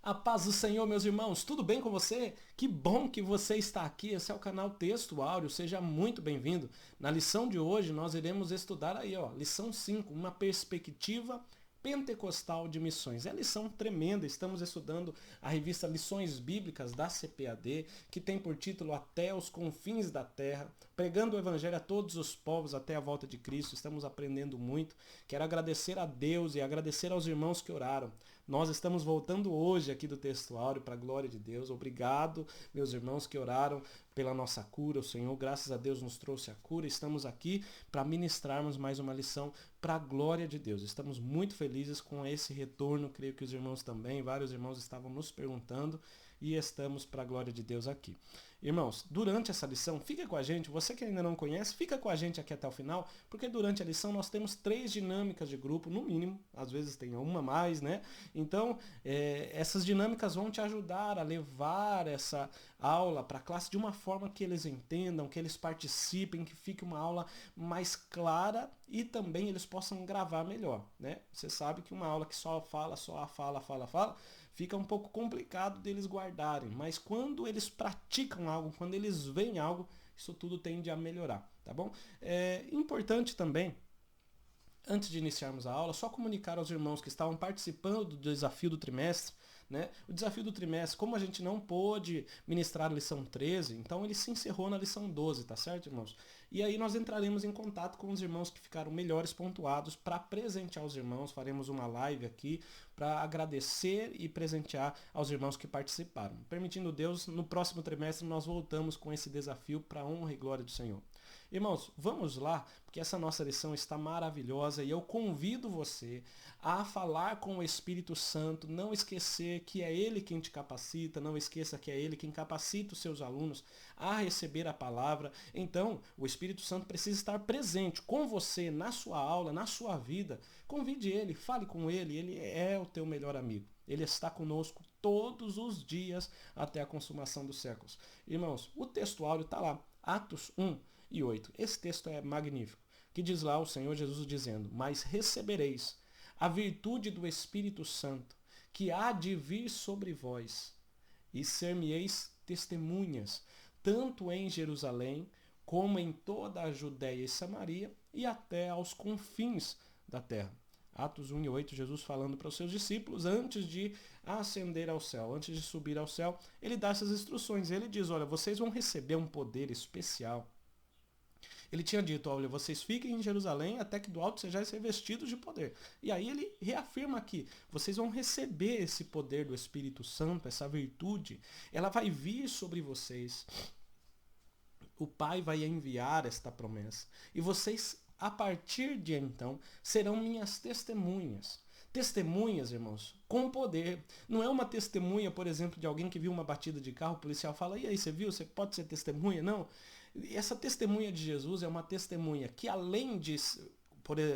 A paz do Senhor, meus irmãos, tudo bem com você? Que bom que você está aqui. Esse é o canal Texto Áureo, seja muito bem-vindo. Na lição de hoje nós iremos estudar aí, lição 5, uma perspectiva pentecostal de missões. É lição tremenda, estamos estudando a revista Lições Bíblicas da CPAD, que tem por título Até os Confins da Terra, pregando o Evangelho a todos os povos até a volta de Cristo. Estamos aprendendo muito. Quero agradecer a Deus e agradecer aos irmãos que oraram. Nós estamos voltando hoje aqui do Texto Áureo para a glória de Deus. Obrigado, meus irmãos que oraram pela nossa cura. O Senhor, graças a Deus, nos trouxe a cura. Estamos aqui para ministrarmos mais uma lição para a glória de Deus. Estamos muito felizes com esse retorno. Creio que os irmãos também, vários irmãos estavam nos perguntando e estamos para a glória de Deus aqui. Irmãos, durante essa lição, fica com a gente. Você que ainda não conhece, fica com a gente aqui até o final, porque durante a lição nós temos 3 dinâmicas de grupo, no mínimo. Às vezes tem uma mais, né? Então, essas dinâmicas vão te ajudar a levar essa aula para a classe de uma forma que eles entendam, que eles participem, que fique uma aula mais clara e também eles possam gravar melhor, né? Você sabe que uma aula que só fala, fica um pouco complicado deles guardarem, mas quando eles praticam algo, quando eles veem algo, isso tudo tende a melhorar, tá bom? É importante também, antes de iniciarmos a aula, só comunicar aos irmãos que estavam participando do desafio do trimestre, né? O desafio do trimestre, como a gente não pôde ministrar a lição 13, então ele se encerrou na lição 12, tá certo, irmãos? E aí nós entraremos em contato com os irmãos que ficaram melhores pontuados para presentear os irmãos, faremos uma live aqui para agradecer e presentear aos irmãos que participaram. Permitindo Deus, no próximo trimestre nós voltamos com esse desafio para a honra e glória do Senhor. Irmãos, vamos lá, porque essa nossa lição está maravilhosa e eu convido você a falar com o Espírito Santo, não esquecer que é Ele quem te capacita, não esqueça que é Ele quem capacita os seus alunos a receber a palavra. Então, o Espírito Santo precisa estar presente com você, na sua aula, na sua vida. Convide Ele, fale com Ele é o teu melhor amigo. Ele está conosco todos os dias até a consumação dos séculos. Irmãos, o texto áureo está lá, Atos 1 e 8. Esse texto é magnífico, que diz lá o Senhor Jesus dizendo: mas recebereis a virtude do Espírito Santo, que há de vir sobre vós, e ser-me-eis testemunhas, tanto em Jerusalém, como em toda a Judéia e Samaria, e até aos confins da terra. Atos 1 e 8, Jesus falando para os seus discípulos, antes de ascender ao céu, antes de subir ao céu, ele dá essas instruções. Ele diz, olha, vocês vão receber um poder especial. Ele tinha dito, olha, vocês fiquem em Jerusalém até que do alto sejais revestidos de poder. E aí ele reafirma aqui, vocês vão receber esse poder do Espírito Santo, essa virtude, ela vai vir sobre vocês. O Pai vai enviar esta promessa. E vocês, a partir de então, serão minhas testemunhas. Testemunhas, irmãos, com poder. Não é uma testemunha, por exemplo, de alguém que viu uma batida de carro, o policial fala, e aí, você viu? Você pode ser testemunha? Não. Essa testemunha de Jesus é uma testemunha que, além de,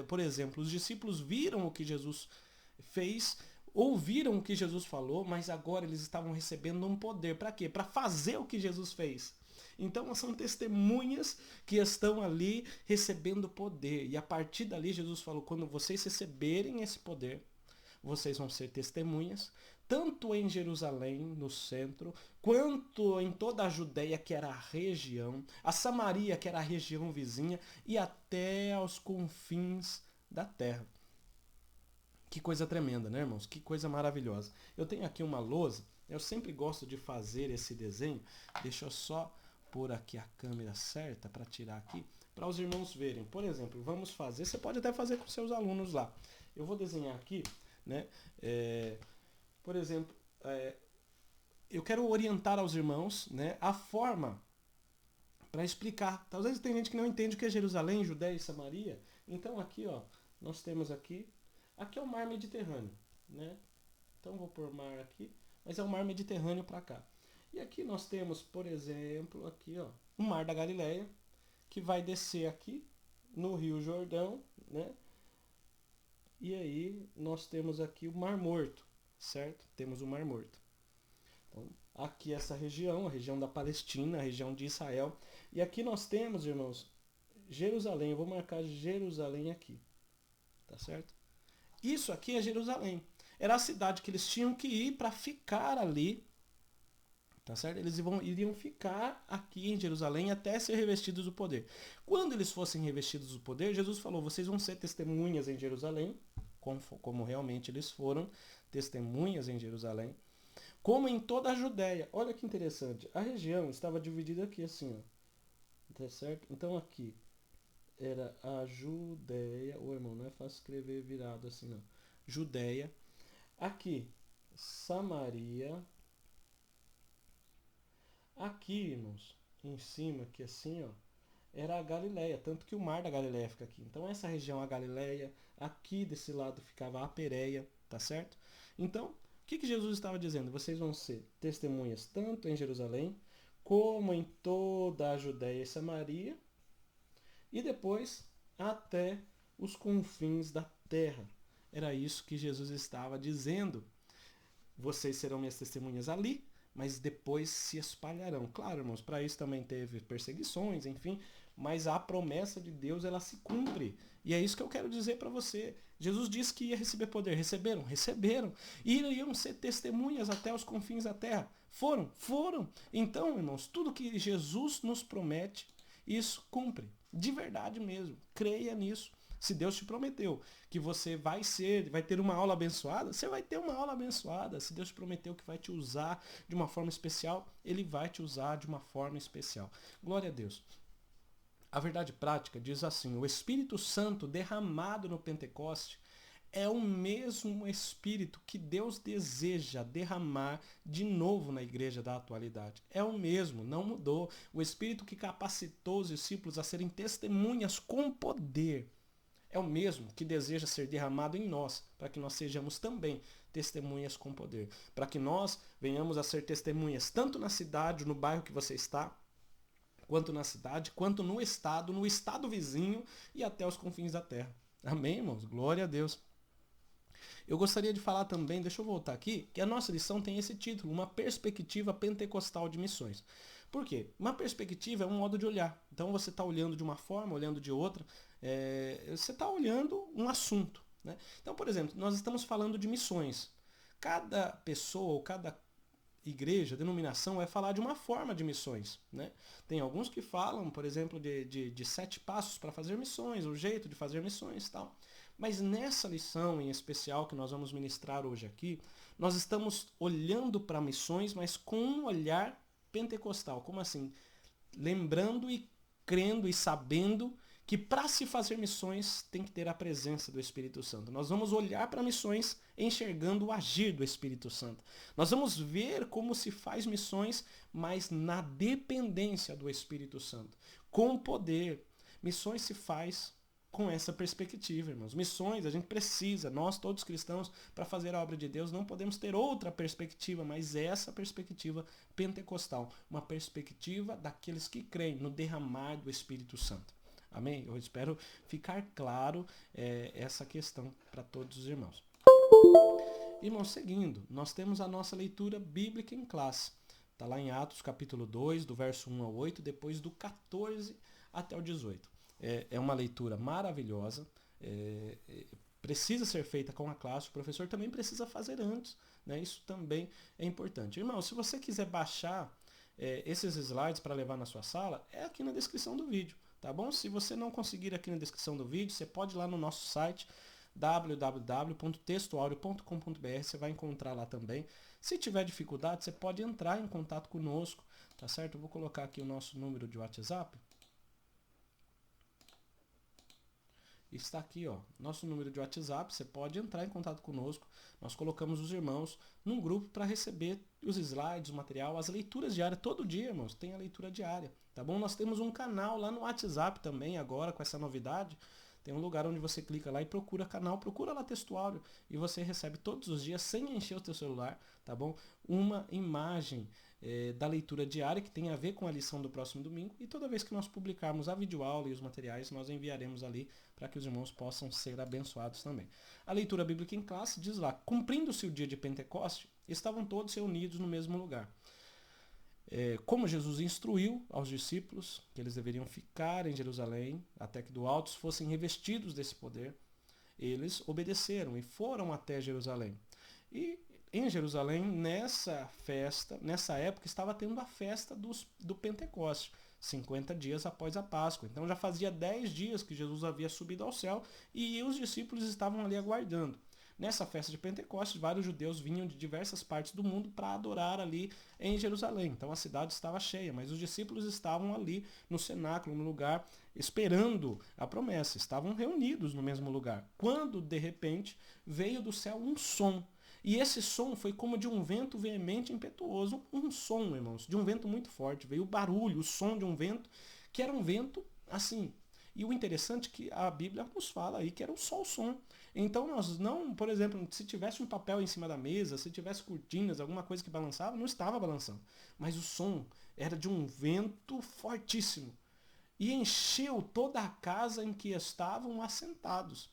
por exemplo, os discípulos viram o que Jesus fez, ouviram o que Jesus falou, mas agora eles estavam recebendo um poder. Para quê? Para fazer o que Jesus fez. Então são testemunhas que estão ali recebendo poder. E a partir dali Jesus falou, quando vocês receberem esse poder, vocês vão ser testemunhas, tanto em Jerusalém, no centro, quanto em toda a Judéia, que era a região, a Samaria, que era a região vizinha, e até aos confins da terra. Que coisa tremenda, né, irmãos? Que coisa maravilhosa. Eu tenho aqui uma lousa, eu sempre gosto de fazer esse desenho, deixa eu só pôr aqui a câmera certa para tirar aqui, para os irmãos verem. Por exemplo, vamos fazer, você pode até fazer com seus alunos lá. Eu vou desenhar aqui, né? Por exemplo, eu quero orientar aos irmãos, né, a forma para explicar. Talvez tem gente que não entende o que é Jerusalém, Judéia e Samaria. Então aqui, ó, nós temos aqui é o mar Mediterrâneo, né? Então vou pôr mar aqui, mas é o mar Mediterrâneo para cá. E aqui nós temos, por exemplo, aqui, ó, o Mar da Galileia, que vai descer aqui no Rio Jordão, né? E aí nós temos aqui o Mar Morto, certo? Temos o Mar Morto. Então, aqui essa região, a região da Palestina, a região de Israel. E aqui nós temos, irmãos, Jerusalém. Eu vou marcar Jerusalém aqui, tá certo? Isso aqui é Jerusalém. era a cidade que eles tinham que ir para ficar ali, tá certo? Eles iriam ficar aqui em Jerusalém até ser revestidos do poder. Quando eles fossem revestidos do poder, Jesus falou, vocês vão ser testemunhas em Jerusalém, como realmente eles foram testemunhas em Jerusalém, como em toda a Judéia. Olha que interessante, a região estava dividida aqui assim, ó, tá certo? Então aqui era a Judéia, irmão, não é fácil escrever virado assim não. Judéia, aqui Samaria, aqui, irmãos, em cima, aqui assim, ó, era a Galileia, tanto que o mar da Galileia fica aqui. Então essa região é a Galileia, aqui desse lado ficava a Pérea, tá certo? Então, o que Jesus estava dizendo? Vocês vão ser testemunhas tanto em Jerusalém, como em toda a Judéia e Samaria, e depois até os confins da terra. Era isso que Jesus estava dizendo. Vocês serão minhas testemunhas ali, mas depois se espalharão. Claro, irmãos, para isso também teve perseguições, enfim, mas a promessa de Deus, ela se cumpre. E é isso que eu quero dizer para você. Jesus disse que ia receber poder. Receberam? Receberam. E iriam ser testemunhas até os confins da terra. Foram? Foram. Então, irmãos, tudo que Jesus nos promete, isso cumpre. De verdade mesmo. Creia nisso. Se Deus te prometeu que você vai ter uma aula abençoada, você vai ter uma aula abençoada. Se Deus te prometeu que vai te usar de uma forma especial, Ele vai te usar de uma forma especial. Glória a Deus. A verdade prática diz assim, o Espírito Santo derramado no Pentecoste é o mesmo Espírito que Deus deseja derramar de novo na igreja da atualidade. É o mesmo, não mudou. O Espírito que capacitou os discípulos a serem testemunhas com poder é o mesmo que deseja ser derramado em nós, para que nós sejamos também testemunhas com poder. Para que nós venhamos a ser testemunhas tanto na cidade, no bairro que você está, quanto na cidade, quanto no estado vizinho e até os confins da terra. Amém, irmãos? Glória a Deus. Eu gostaria de falar também, deixa eu voltar aqui, que a nossa lição tem esse título, uma perspectiva pentecostal de missões. Por quê? Uma perspectiva é um modo de olhar. Então você está olhando de uma forma, olhando de outra, você está olhando um assunto. Né? Então, por exemplo, nós estamos falando de missões. Cada pessoa ou cada igreja, denominação, vai falar de uma forma de missões. Né? Tem alguns que falam, por exemplo, de 7 passos para fazer missões, o jeito de fazer missões e tal. Mas nessa lição em especial que nós vamos ministrar hoje aqui, nós estamos olhando para missões, mas com um olhar pentecostal. Como assim? Lembrando e crendo e sabendo que para se fazer missões tem que ter a presença do Espírito Santo. Nós vamos olhar para missões enxergando o agir do Espírito Santo. Nós vamos ver como se faz missões, mas na dependência do Espírito Santo. Com poder. Missões se faz com essa perspectiva, irmãos. Missões, a gente precisa, nós todos cristãos, para fazer a obra de Deus, não podemos ter outra perspectiva, mas essa perspectiva pentecostal, uma perspectiva daqueles que creem no derramar do Espírito Santo. Amém? Eu espero ficar claro essa questão para todos os irmãos. Irmãos, seguindo, nós temos a nossa leitura bíblica em classe. Está lá em Atos capítulo 2, do verso 1 ao 8, depois do 14 até o 18. É uma leitura maravilhosa, precisa ser feita com a classe, o professor também precisa fazer antes, né? Isso também é importante. Irmão, se você quiser baixar esses slides para levar na sua sala, é aqui na descrição do vídeo, tá bom? Se você não conseguir aqui na descrição do vídeo, você pode ir lá no nosso site, www.textoaureo.com.br, você vai encontrar lá também. Se tiver dificuldade, você pode entrar em contato conosco, tá certo? Eu vou colocar aqui o nosso número de WhatsApp. Está aqui, ó, nosso número de WhatsApp, você pode entrar em contato conosco. Nós colocamos os irmãos num grupo para receber os slides, o material, as leituras diárias. Todo dia, irmãos, tem a leitura diária, tá bom? Nós temos um canal lá no WhatsApp também, agora com essa novidade. Tem um lugar onde você clica lá e procura canal, procura lá Texto Áureo e você recebe todos os dias, sem encher o teu celular, tá bom? Uma imagem da leitura diária que tem a ver com a lição do próximo domingo, e toda vez que nós publicarmos a videoaula e os materiais, nós enviaremos ali para que os irmãos possam ser abençoados também. A leitura bíblica em classe diz lá, cumprindo-se o dia de Pentecoste, estavam todos reunidos no mesmo lugar. Como Jesus instruiu aos discípulos que eles deveriam ficar em Jerusalém até que do alto fossem revestidos desse poder, eles obedeceram e foram até Jerusalém. E em Jerusalém, nessa época, estava tendo a festa do Pentecoste, 50 dias após a Páscoa. Então já fazia 10 dias que Jesus havia subido ao céu e os discípulos estavam ali aguardando. Nessa festa de Pentecostes, vários judeus vinham de diversas partes do mundo para adorar ali em Jerusalém. Então a cidade estava cheia, mas os discípulos estavam ali no cenáculo, no lugar, esperando a promessa. Estavam reunidos no mesmo lugar. Quando, de repente, veio do céu um som. E esse som foi como de um vento veemente e impetuoso. Um som, irmãos, de um vento muito forte. Veio o barulho, o som de um vento, que era um vento assim. E o interessante é que a Bíblia nos fala aí que era só o som. Então nós não, por exemplo, se tivesse um papel em cima da mesa, se tivesse cortinas, alguma coisa que balançava, não estava balançando. Mas o som era de um vento fortíssimo. E encheu toda a casa em que estavam assentados.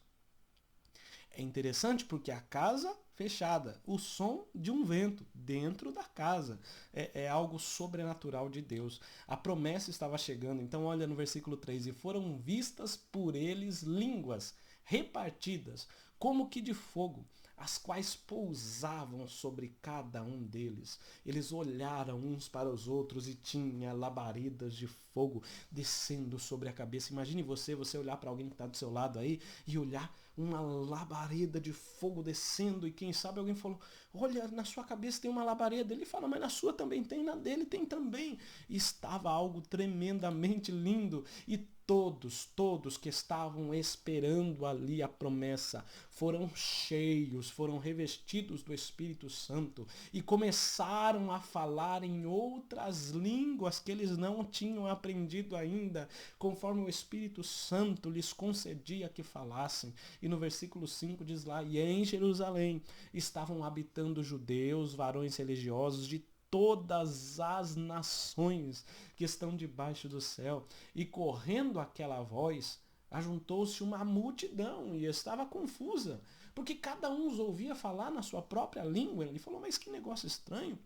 É interessante porque a casa fechada, o som de um vento dentro da casa. É algo sobrenatural de Deus. A promessa estava chegando. Então olha no versículo 3. E foram vistas por eles línguas repartidas, como que de fogo, as quais pousavam sobre cada um deles. Eles olharam uns para os outros e tinha labaredas de fogo descendo sobre a cabeça. Imagine você olhar para alguém que está do seu lado aí e olhar uma labareda de fogo descendo, e quem sabe alguém falou, olha, na sua cabeça tem uma labareda. Ele fala, mas na sua também tem, na dele tem também. E estava algo tremendamente lindo, e todos que estavam esperando ali a promessa foram cheios, foram revestidos do Espírito Santo e começaram a falar em outras línguas que eles não tinham aprendido ainda, conforme o Espírito Santo lhes concedia que falassem. E no versículo 5 diz lá, e em Jerusalém estavam habitando judeus, varões religiosos de todas as nações que estão debaixo do céu. E correndo aquela voz, ajuntou-se uma multidão e estava confusa, porque cada um os ouvia falar na sua própria língua. Ele falou, mas que negócio estranho.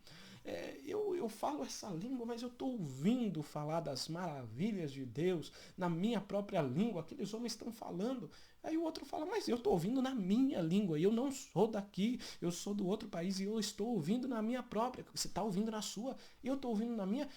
Eu falo essa língua, mas eu estou ouvindo falar das maravilhas de Deus na minha própria língua. Aqueles homens estão falando. Aí o outro fala, mas eu estou ouvindo na minha língua, e eu não sou daqui, eu sou do outro país e eu estou ouvindo na minha própria. Você está ouvindo na sua, eu estou ouvindo na minha.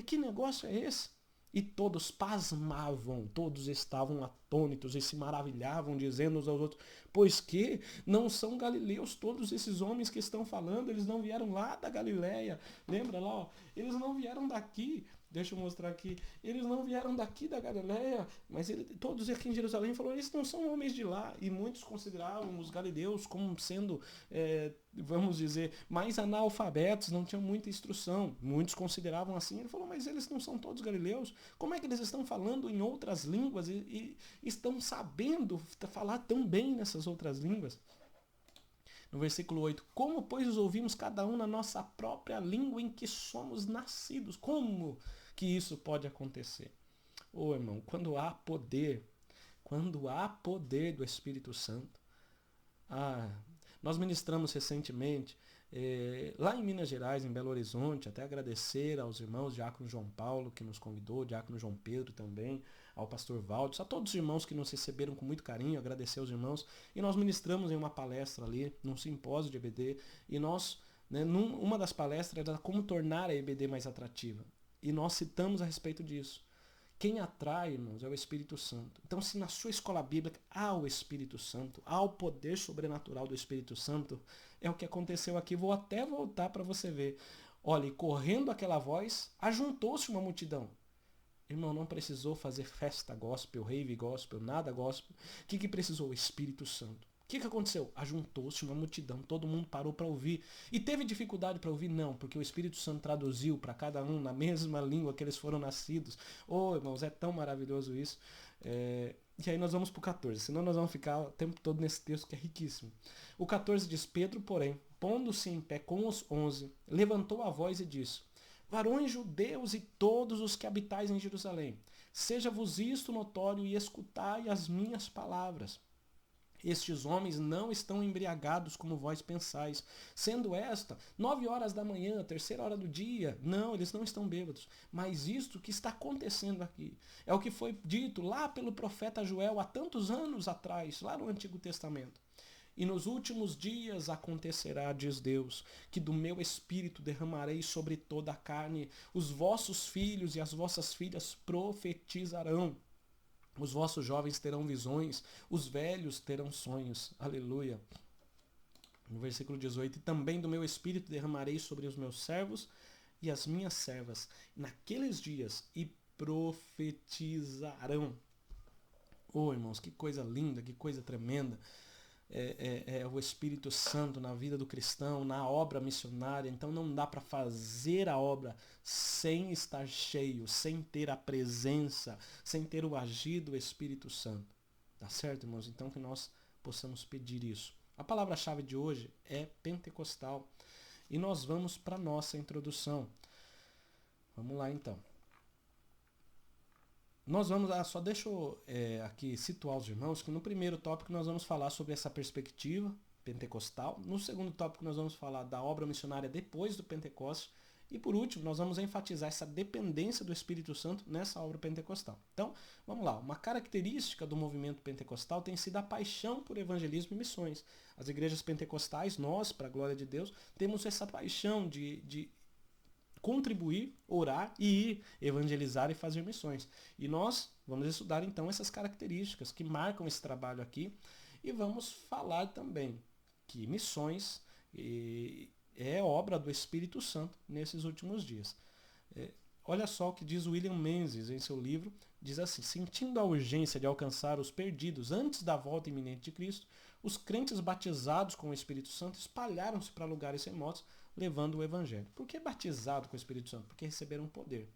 Que negócio é esse? E todos pasmavam, todos estavam atônitos e se maravilhavam, dizendo uns aos outros, pois que não são galileus todos esses homens que estão falando, eles não vieram lá da Galileia. Lembra lá, ó, eles não vieram daqui. Deixa eu mostrar aqui. Eles não vieram daqui da Galileia, mas todos aqui em Jerusalém falaram, eles não são homens de lá. E muitos consideravam os galileus como sendo, vamos dizer, mais analfabetos, não tinham muita instrução. Muitos consideravam assim. Ele falou, mas eles não são todos galileus? Como é que eles estão falando em outras línguas e estão sabendo falar tão bem nessas outras línguas? No versículo 8, como, pois, os ouvimos cada um na nossa própria língua em que somos nascidos? Como que isso pode acontecer? Ô, irmão, quando há poder do Espírito Santo. Nós ministramos recentemente, lá em Minas Gerais, em Belo Horizonte, até agradecer aos irmãos, Diácono João Paulo, que nos convidou, Diácono João Pedro também, ao pastor Valdes, a todos os irmãos que nos receberam com muito carinho, agradecer aos irmãos, e nós ministramos em uma palestra ali, num simpósio de EBD, e nós, uma das palestras era como tornar a EBD mais atrativa, e nós citamos a respeito disso. Quem atrai, irmãos, é o Espírito Santo. Então, se na sua escola bíblica há o Espírito Santo, há o poder sobrenatural do Espírito Santo, é o que aconteceu aqui. Vou até voltar para você ver. Olha, e correndo aquela voz, ajuntou-se uma multidão. Irmão, não precisou fazer festa gospel, rave gospel, nada gospel. O que precisou? O Espírito Santo. O que aconteceu? Ajuntou-se uma multidão, todo mundo parou para ouvir. E teve dificuldade para ouvir? Não, porque o Espírito Santo traduziu para cada um na mesma língua que eles foram nascidos. Oh, irmãos, é tão maravilhoso isso. E aí nós vamos para o 14, senão nós vamos ficar o tempo todo nesse texto que é riquíssimo. O 14 diz, Pedro, porém, pondo-se em pé com os 11, levantou a voz e disse, varões judeus e todos os que habitais em Jerusalém, seja-vos isto notório e escutai as minhas palavras. Estes homens não estão embriagados como vós pensais, sendo esta 9 horas da manhã, 3ª hora do dia. Não, eles não estão bêbados. Mas isto que está acontecendo aqui é o que foi dito lá pelo profeta Joel há tantos anos atrás, lá no Antigo Testamento. E nos últimos dias acontecerá, diz Deus, que do meu espírito derramarei sobre toda a carne. Os vossos filhos e as vossas filhas profetizarão. Os vossos jovens terão visões, os velhos terão sonhos. Aleluia. No versículo 18, e também do meu espírito derramarei sobre os meus servos e as minhas servas naqueles dias e profetizarão. Oh, irmãos, que coisa linda, que coisa tremenda. É o Espírito Santo na vida do cristão, na obra missionária. Então não dá para fazer a obra sem estar cheio, sem ter a presença, sem ter o agir do Espírito Santo. Tá certo, irmãos? Então que nós possamos pedir isso. A palavra-chave de hoje é pentecostal. E nós vamos para a nossa introdução. Vamos lá então. Nós vamos, só deixa eu aqui situar os irmãos, que no primeiro tópico nós vamos falar sobre essa perspectiva pentecostal. No segundo tópico nós vamos falar da obra missionária depois do Pentecostes. E por último, nós vamos enfatizar essa dependência do Espírito Santo nessa obra pentecostal. Então, vamos lá. Uma característica do movimento pentecostal tem sido a paixão por evangelismo e missões. As igrejas pentecostais, nós, para a glória de Deus, temos essa paixão de contribuir, orar e ir evangelizar e fazer missões. E nós vamos estudar então essas características que marcam esse trabalho aqui e vamos falar também que missões é obra do Espírito Santo nesses últimos dias. Olha só o que diz William Menzies em seu livro, diz assim: sentindo a urgência de alcançar os perdidos antes da volta iminente de Cristo, os crentes batizados com o Espírito Santo espalharam-se para lugares remotos, levando o Evangelho. Por que batizado com o Espírito Santo? Porque receberam poder.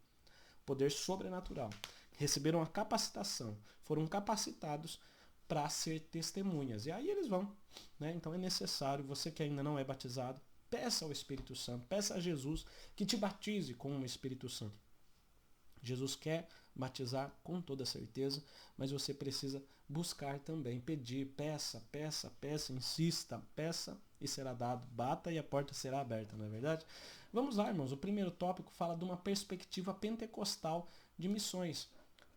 Poder sobrenatural. Receberam a capacitação. Foram capacitados para ser testemunhas. E aí eles vão. Né? Então é necessário, você que ainda não é batizado, peça ao Espírito Santo, peça a Jesus que te batize com o Espírito Santo. Jesus quer batizar com toda certeza, mas você precisa buscar também, pedir, peça, insista, peça e será dado, bata e a porta será aberta, não é verdade? Vamos lá, irmãos, o primeiro tópico fala de uma perspectiva pentecostal de missões.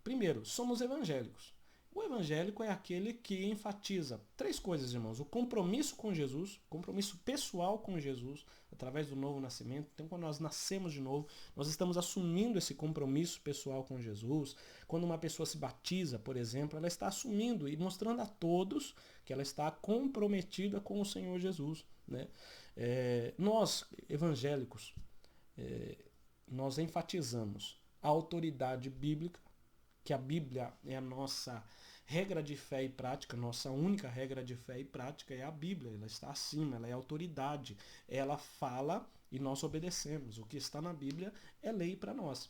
Primeiro, somos evangélicos. O evangélico é aquele que enfatiza três coisas, irmãos: o compromisso com Jesus, compromisso pessoal com Jesus, através do novo nascimento. Então, quando nós nascemos de novo, nós estamos assumindo esse compromisso pessoal com Jesus. Quando uma pessoa se batiza, por exemplo, ela está assumindo e mostrando a todos que ela está comprometida com o Senhor Jesus. Né? Nós, evangélicos, nós enfatizamos a autoridade bíblica, que a Bíblia é a nossa regra de fé e prática, nossa única regra de fé e prática é a Bíblia, ela está acima, ela é autoridade, ela fala e nós obedecemos, o que está na Bíblia é lei para nós.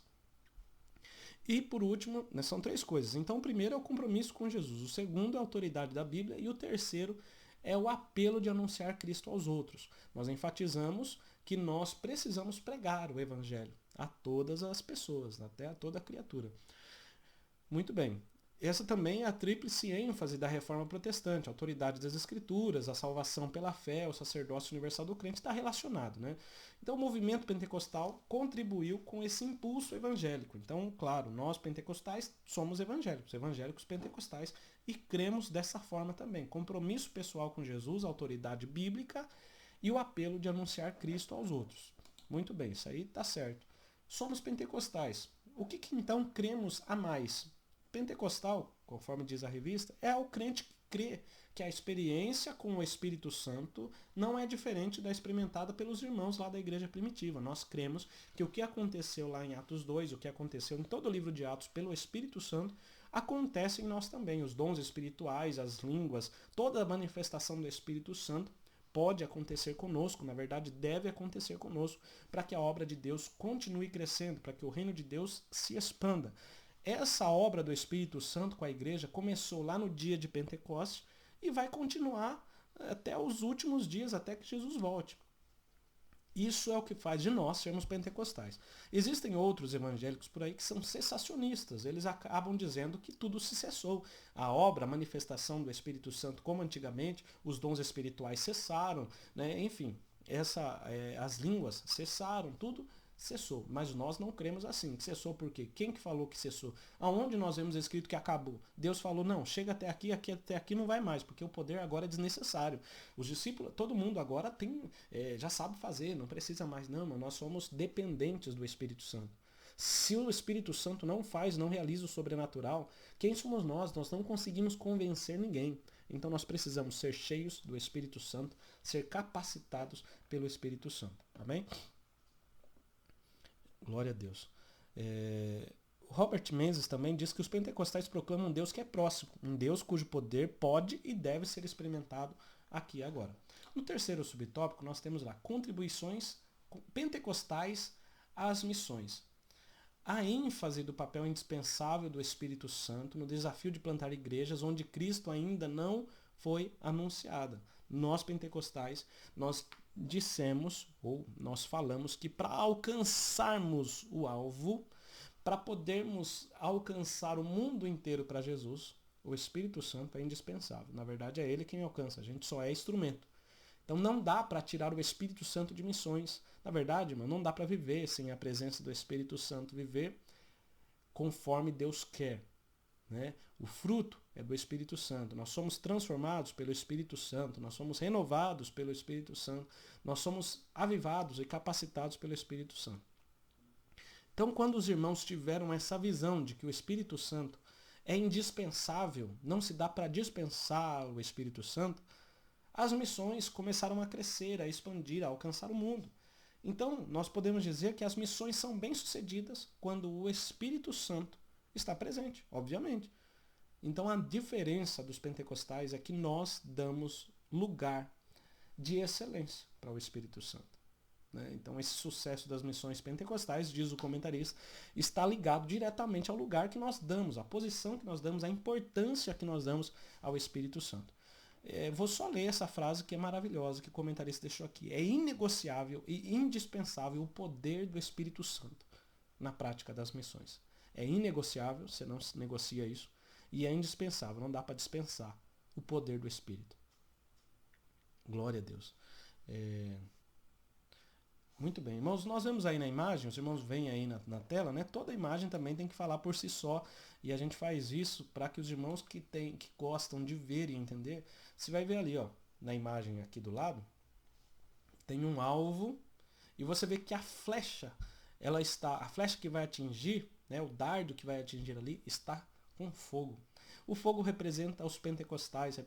E por último, né, são três coisas, então o primeiro é o compromisso com Jesus, o segundo é a autoridade da Bíblia e o terceiro é o apelo de anunciar Cristo aos outros. Nós enfatizamos que nós precisamos pregar o Evangelho a todas as pessoas, até a toda criatura. Muito bem. Essa também é a tríplice ênfase da reforma protestante, a autoridade das escrituras, a salvação pela fé, o sacerdócio universal do crente, está relacionado. Né? Então o movimento pentecostal contribuiu com esse impulso evangélico. Então, claro, nós pentecostais somos evangélicos pentecostais, e cremos dessa forma também. Compromisso pessoal com Jesus, autoridade bíblica e o apelo de anunciar Cristo aos outros. Muito bem, isso aí está certo. Somos pentecostais. O que então cremos a mais? Pentecostal, conforme diz a revista, é o crente que crê que a experiência com o Espírito Santo não é diferente da experimentada pelos irmãos lá da igreja primitiva. Nós cremos que o que aconteceu lá em Atos 2, o que aconteceu em todo o livro de Atos pelo Espírito Santo, acontece em nós também. Os dons espirituais, as línguas, toda a manifestação do Espírito Santo pode acontecer conosco, na verdade deve acontecer conosco, para que a obra de Deus continue crescendo, para que o reino de Deus se expanda. Essa obra do Espírito Santo com a igreja começou lá no dia de Pentecostes e vai continuar até os últimos dias, até que Jesus volte. Isso é o que faz de nós sermos pentecostais. Existem outros evangélicos por aí que são cessacionistas. Eles acabam dizendo que tudo se cessou. A obra, a manifestação do Espírito Santo como antigamente, os dons espirituais cessaram, né? Enfim, as línguas cessaram, tudo cessou. Mas nós não cremos assim. Cessou por quê? Quem que falou que cessou? Aonde nós vemos escrito que acabou? Deus falou, não, chega até aqui, até aqui não vai mais, porque o poder agora é desnecessário. Os discípulos, todo mundo agora tem, já sabe fazer, não precisa mais. Não, mas nós somos dependentes do Espírito Santo. Se o Espírito Santo não faz, não realiza o sobrenatural, quem somos nós? Nós não conseguimos convencer ninguém. Então nós precisamos ser cheios do Espírito Santo, ser capacitados pelo Espírito Santo. Amém? Glória a Deus. Robert Menzies também diz que os pentecostais proclamam um Deus que é próximo, um Deus cujo poder pode e deve ser experimentado aqui e agora. No terceiro subtópico, nós temos lá contribuições pentecostais às missões. A ênfase do papel indispensável do Espírito Santo no desafio de plantar igrejas onde Cristo ainda não foi anunciada. Nós pentecostais, nós dissemos, ou nós falamos que para alcançarmos o alvo, para podermos alcançar o mundo inteiro para Jesus, o Espírito Santo é indispensável. Na verdade é ele quem alcança, a gente só é instrumento. Então não dá para tirar o Espírito Santo de missões. Na verdade, irmão, não dá para viver sem a presença do Espírito Santo, viver conforme Deus quer. Né? O fruto é do Espírito Santo. Nós somos transformados pelo Espírito Santo, nós somos renovados pelo Espírito Santo, nós somos avivados e capacitados pelo Espírito Santo. Então, quando os irmãos tiveram essa visão de que o Espírito Santo é indispensável, não se dá para dispensar o Espírito Santo, as missões começaram a crescer, a expandir, a alcançar o mundo. Então, nós podemos dizer que as missões são bem-sucedidas quando o Espírito Santo está presente, obviamente. Então, a diferença dos pentecostais é que nós damos lugar de excelência para o Espírito Santo. Então, esse sucesso das missões pentecostais, diz o comentarista, está ligado diretamente ao lugar que nós damos, à posição que nós damos, à importância que nós damos ao Espírito Santo. Vou só ler essa frase que é maravilhosa, que o comentarista deixou aqui. É inegociável e indispensável o poder do Espírito Santo na prática das missões. É inegociável, você não negocia isso, e é indispensável, não dá para dispensar o poder do Espírito. Glória a Deus. Muito bem, irmãos, nós vemos aí na imagem, os irmãos veem aí na tela, né? Toda imagem também tem que falar por si só, e a gente faz isso para que os irmãos que gostam de ver e entender, você vai ver ali, ó, na imagem aqui do lado, tem um alvo, e você vê que a flecha que vai atingir, né, o dardo que vai atingir ali, está com fogo. O fogo representa os pentecostais,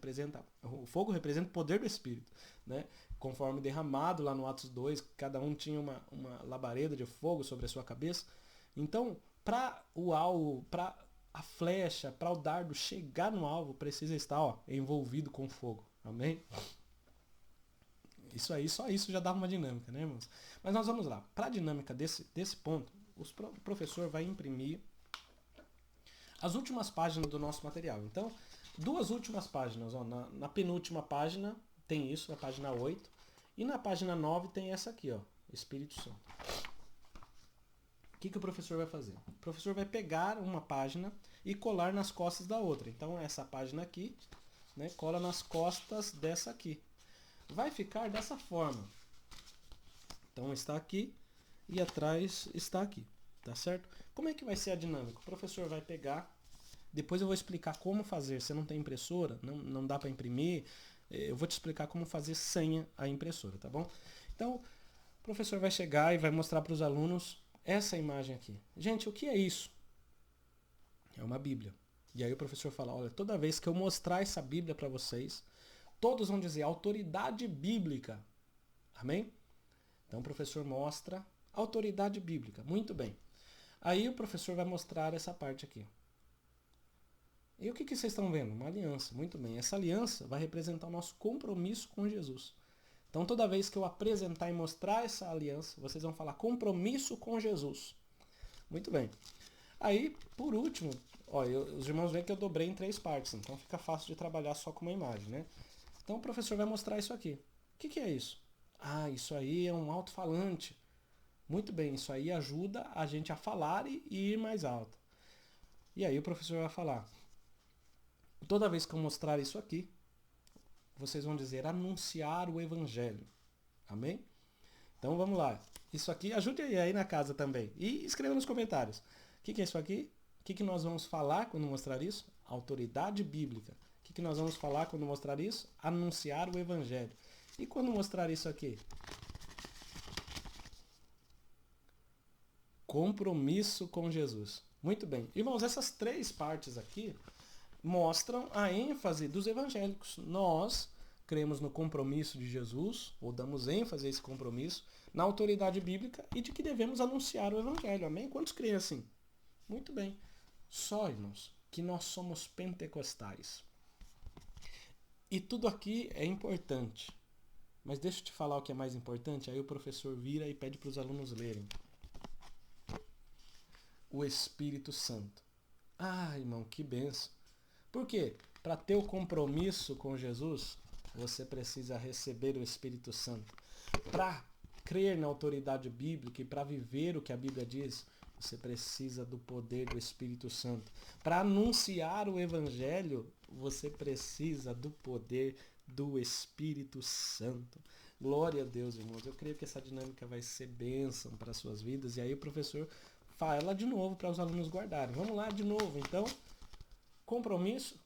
o fogo representa o poder do Espírito, né? Conforme derramado lá no Atos 2, cada um tinha uma labareda de fogo sobre a sua cabeça. Então, para o alvo, para a flecha, para o dardo chegar no alvo, precisa estar envolvido com fogo. Amém? Isso aí, só isso já dá uma dinâmica, né, irmãos? Mas nós vamos lá. Para a dinâmica desse ponto, o professor vai imprimir as últimas páginas do nosso material. Então, duas últimas páginas. Ó, na penúltima página tem isso, na página 8. E na página 9 tem essa aqui, ó, Espírito Santo. O que o professor vai fazer? O professor vai pegar uma página e colar nas costas da outra. Então, essa página aqui, né, cola nas costas dessa aqui. Vai ficar dessa forma. Então, está aqui e atrás está aqui. Tá certo? Como é que vai ser a dinâmica? O professor vai pegar, depois eu vou explicar como fazer. Você não tem impressora, não dá para imprimir, eu vou te explicar como fazer sem a impressora, tá bom? Então, o professor vai chegar e vai mostrar para os alunos essa imagem aqui. Gente, o que é isso? É uma Bíblia. E aí o professor fala, olha, toda vez que eu mostrar essa Bíblia para vocês, todos vão dizer autoridade bíblica. Amém? Então o professor mostra autoridade bíblica. Muito bem. Aí o professor vai mostrar essa parte aqui. E o que vocês estão vendo? Uma aliança. Muito bem. Essa aliança vai representar o nosso compromisso com Jesus. Então toda vez que eu apresentar e mostrar essa aliança, vocês vão falar compromisso com Jesus. Muito bem. Aí, por último, os irmãos veem que eu dobrei em 3 partes, então fica fácil de trabalhar só com uma imagem, né? Então o professor vai mostrar isso aqui. O que é isso? Ah, isso aí é um alto-falante. Muito bem, isso aí ajuda a gente a falar e ir mais alto. E aí o professor vai falar, toda vez que eu mostrar isso aqui, vocês vão dizer anunciar o evangelho. Amém? Então vamos lá. Isso aqui, ajude aí na casa também. E escreva nos comentários. O que é isso aqui? O que nós vamos falar quando mostrar isso? Autoridade bíblica. O que nós vamos falar quando mostrar isso? Anunciar o evangelho. E quando mostrar isso aqui? Compromisso com Jesus. Muito bem. Irmãos, essas três partes aqui mostram a ênfase dos evangélicos. Nós cremos no compromisso de Jesus, ou damos ênfase a esse compromisso, na autoridade bíblica e de que devemos anunciar o evangelho. Amém? Quantos creem assim? Muito bem. Só, irmãos, que nós somos pentecostais. E tudo aqui é importante. Mas deixa eu te falar o que é mais importante. Aí o professor vira e pede para os alunos lerem. O Espírito Santo. Ah, irmão, que benção. Por quê? Para ter o compromisso com Jesus, você precisa receber o Espírito Santo. Para crer na autoridade bíblica e para viver o que a Bíblia diz, você precisa do poder do Espírito Santo. Para anunciar o Evangelho, você precisa do poder do Espírito Santo. Glória a Deus, irmãos. Eu creio que essa dinâmica vai ser bênção para as suas vidas. E aí o professor fala de novo para os alunos guardarem. Vamos lá de novo, então. Compromisso,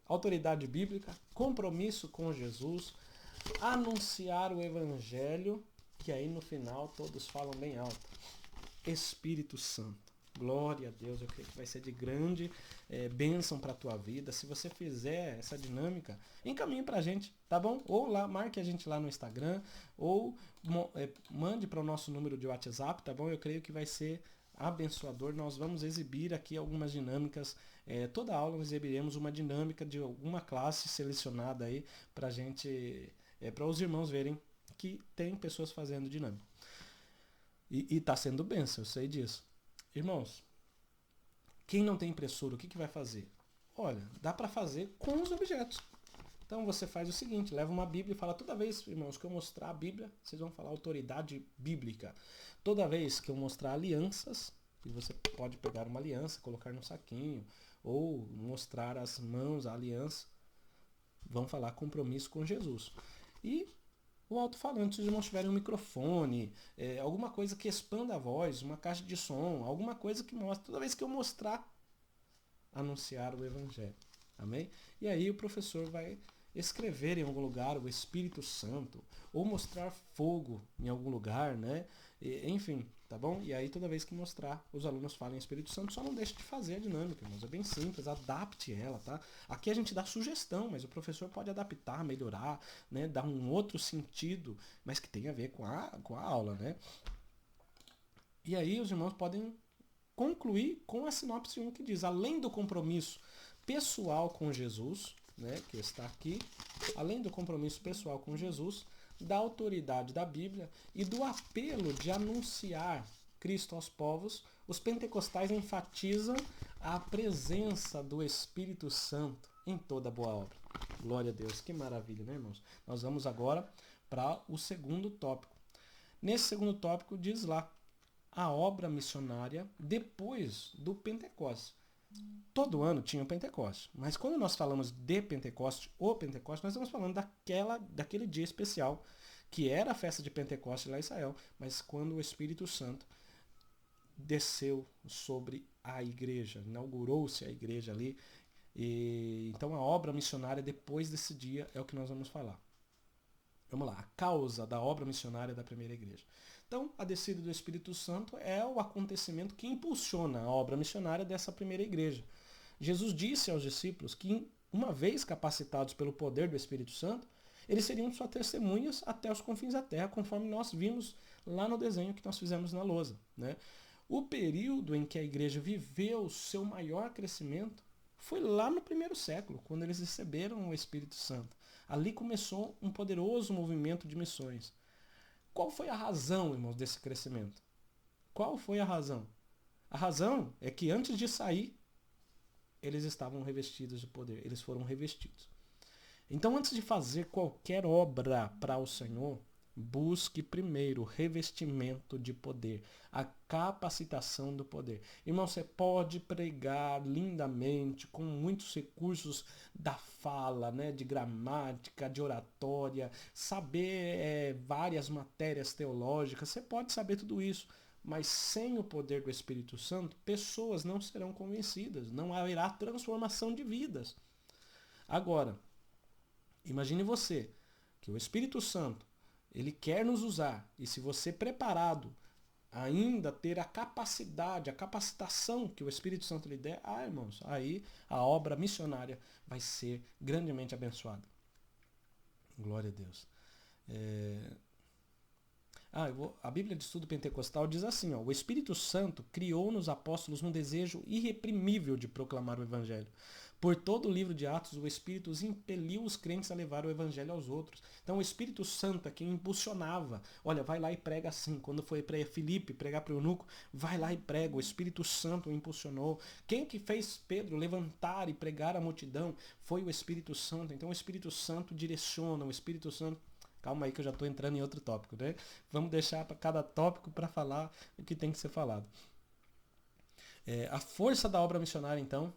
autoridade bíblica, compromisso com Jesus, anunciar o Evangelho, que aí no final todos falam bem alto. Espírito Santo. Glória a Deus, eu creio que vai ser de grande bênção para a tua vida. Se você fizer essa dinâmica, encaminhe para a gente, tá bom? Ou lá, marque a gente lá no Instagram, ou mande para o nosso número de WhatsApp, tá bom? Eu creio que vai ser abençoador. Nós vamos exibir aqui algumas dinâmicas. Toda aula nós exibiremos uma dinâmica de alguma classe selecionada aí para gente, para os irmãos verem que tem pessoas fazendo dinâmica. E está sendo bênção, eu sei disso. Irmãos, quem não tem impressora, o que vai fazer? Olha, dá para fazer com os objetos. Então você faz o seguinte, leva uma Bíblia e fala, toda vez, irmãos, que eu mostrar a Bíblia, vocês vão falar autoridade bíblica. Toda vez que eu mostrar alianças, e você pode pegar uma aliança, colocar no saquinho, ou mostrar as mãos, a aliança, vão falar compromisso com Jesus. E o alto-falante, se os irmãos tiverem um microfone, alguma coisa que expanda a voz, uma caixa de som, alguma coisa que mostre, toda vez que eu mostrar, anunciar o Evangelho. Amém? E aí o professor vai escrever em algum lugar o Espírito Santo, ou mostrar fogo em algum lugar, né? Enfim, tá bom? E aí toda vez que mostrar, os alunos falam em Espírito Santo, só não deixe de fazer a dinâmica, irmãos. É bem simples, adapte ela, tá? Aqui a gente dá sugestão, mas o professor pode adaptar, melhorar, né? Dar um outro sentido, mas que tem a ver com a aula, né? E aí os irmãos podem concluir com a sinopse 1 que diz, além do compromisso pessoal com Jesus, né, que está aqui, além do compromisso pessoal com Jesus, da autoridade da Bíblia e do apelo de anunciar Cristo aos povos, os pentecostais enfatizam a presença do Espírito Santo em toda boa obra. Glória a Deus, que maravilha, né, irmãos? Nós vamos agora para o segundo tópico. Nesse segundo tópico diz lá, a obra missionária depois do Pentecostes. Todo ano tinha o Pentecostes, mas quando nós falamos de Pentecostes, o Pentecostes, nós estamos falando daquele dia especial, que era a festa de Pentecostes lá em Israel, mas quando o Espírito Santo desceu sobre a igreja, inaugurou-se a igreja ali, e então a obra missionária depois desse dia é o que nós vamos falar. Vamos lá, a causa da obra missionária da primeira igreja. Então, a descida do Espírito Santo é o acontecimento que impulsiona a obra missionária dessa primeira igreja. Jesus disse aos discípulos que, uma vez capacitados pelo poder do Espírito Santo, eles seriam suas testemunhas até os confins da terra, conforme nós vimos lá no desenho que nós fizemos na lousa, né? O período em que a igreja viveu o seu maior crescimento foi lá no primeiro século, quando eles receberam o Espírito Santo. Ali começou um poderoso movimento de missões. Qual foi a razão, irmãos, desse crescimento? Qual foi a razão? A razão é que antes de sair, eles estavam revestidos de poder. Eles foram revestidos. Então, antes de fazer qualquer obra para o Senhor, Busque primeiro o revestimento de poder, a capacitação do poder. Irmão, você pode pregar lindamente, com muitos recursos da fala, né, de gramática, de oratória, saber várias matérias teológicas, você pode saber tudo isso. Mas sem o poder do Espírito Santo, pessoas não serão convencidas, não haverá transformação de vidas. Agora, imagine você, que o Espírito Santo, ele quer nos usar, e se você preparado, ainda ter a capacidade, a capacitação que o Espírito Santo lhe der, irmãos, aí a obra missionária vai ser grandemente abençoada. Glória a Deus. A Bíblia de Estudo Pentecostal diz assim, o Espírito Santo criou nos apóstolos um desejo irreprimível de proclamar o Evangelho. Por todo o livro de Atos, o Espírito os impeliu os crentes a levar o Evangelho aos outros. Então o Espírito Santo é quem impulsionava. Olha, vai lá e prega assim. Quando foi para Filipe pregar para o eunuco, vai lá e prega. O Espírito Santo o impulsionou. Quem que fez Pedro levantar e pregar a multidão foi o Espírito Santo. Então o Espírito Santo direciona, o Espírito Santo... Calma aí que eu já estou entrando em outro tópico, né? Vamos deixar para cada tópico para falar o que tem que ser falado. A força da obra missionária, então,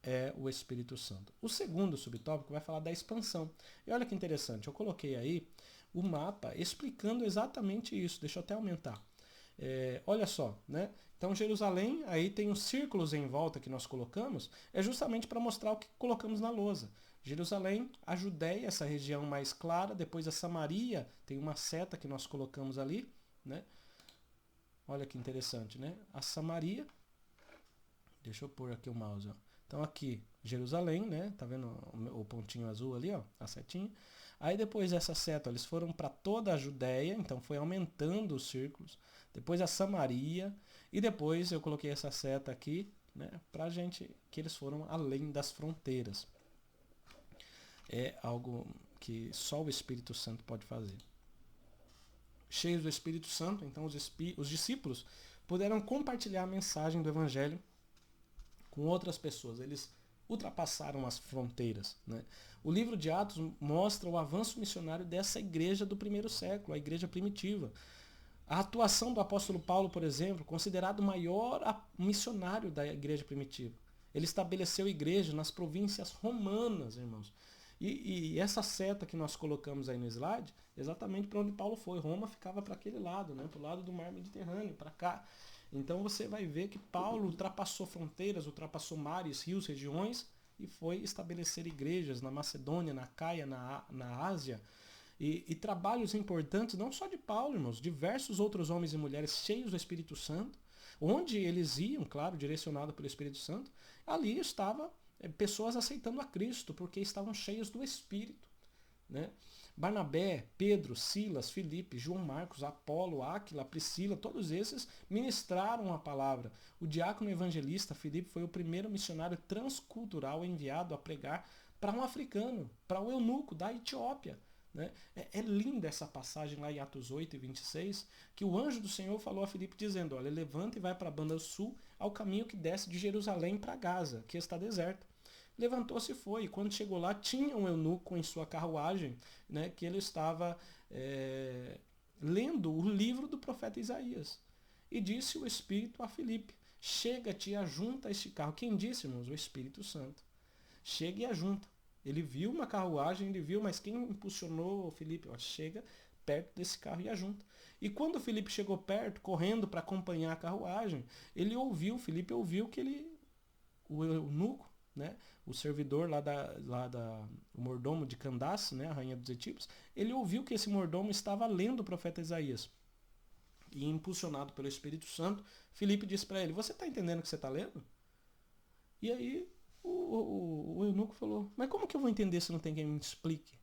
é o Espírito Santo. O segundo subtópico vai falar da expansão. E olha que interessante, eu coloquei aí o mapa explicando exatamente isso. Deixa eu até aumentar. Olha só, né? Então Jerusalém, aí tem os círculos em volta que nós colocamos, é justamente para mostrar o que colocamos na lousa. Jerusalém, a Judéia, essa região mais clara, depois a Samaria, tem uma seta que nós colocamos ali, né? Olha que interessante, né? A Samaria, deixa eu pôr aqui o mouse, ó. Então aqui, Jerusalém, né? Tá vendo o pontinho azul ali, ó? A setinha. Aí depois dessa seta, eles foram para toda a Judéia, então foi aumentando os círculos. Depois a Samaria, e depois eu coloquei essa seta aqui, né? Pra gente, que eles foram além das fronteiras. É algo que só o Espírito Santo pode fazer. Cheios do Espírito Santo, então os discípulos puderam compartilhar a mensagem do Evangelho com outras pessoas. Eles ultrapassaram as fronteiras, né? O livro de Atos mostra o avanço missionário dessa igreja do primeiro século, a igreja primitiva. A atuação do apóstolo Paulo, por exemplo, considerado o maior missionário da igreja primitiva. Ele estabeleceu igreja nas províncias romanas, irmãos. E essa seta que nós colocamos aí no slide, exatamente para onde Paulo foi. Roma ficava para aquele lado, né? Para o lado do mar Mediterrâneo, para cá. Então você vai ver que Paulo ultrapassou fronteiras, ultrapassou mares, rios, regiões e foi estabelecer igrejas na Macedônia, na Caia, na Ásia. E trabalhos importantes, não só de Paulo, irmãos, diversos outros homens e mulheres cheios do Espírito Santo, onde eles iam, claro, direcionado pelo Espírito Santo, ali estava pessoas aceitando a Cristo, porque estavam cheios do Espírito, né? Barnabé, Pedro, Silas, Filipe, João Marcos, Apolo, Áquila, Priscila, todos esses ministraram a palavra. O diácono evangelista Filipe foi o primeiro missionário transcultural enviado a pregar para um africano, para o eunuco da Etiópia. Né? É linda essa passagem lá em Atos 8 e 26, que o anjo do Senhor falou a Filipe dizendo, olha, levanta e vai para a banda sul, ao caminho que desce de Jerusalém para Gaza, que está deserto. Levantou-se e foi. E quando chegou lá, tinha um eunuco em sua carruagem, né, que ele estava lendo o livro do profeta Isaías. E disse o Espírito a Filipe, chega-te e ajunta este carro. Quem disse, irmãos? O Espírito Santo. Chega e ajunta. Ele viu uma carruagem, ele viu, mas quem impulsionou o Filipe? Chega perto desse carro e ajunta. E quando o Filipe chegou perto, correndo para acompanhar a carruagem, Filipe ouviu que o eunuco, né, o servidor o mordomo de Candace, né, a rainha dos etíopes, ele ouviu que esse mordomo estava lendo o profeta Isaías. E impulsionado pelo Espírito Santo, Filipe disse para ele, você está entendendo o que você está lendo? E aí o eunuco falou, mas como que eu vou entender se não tem quem me explique?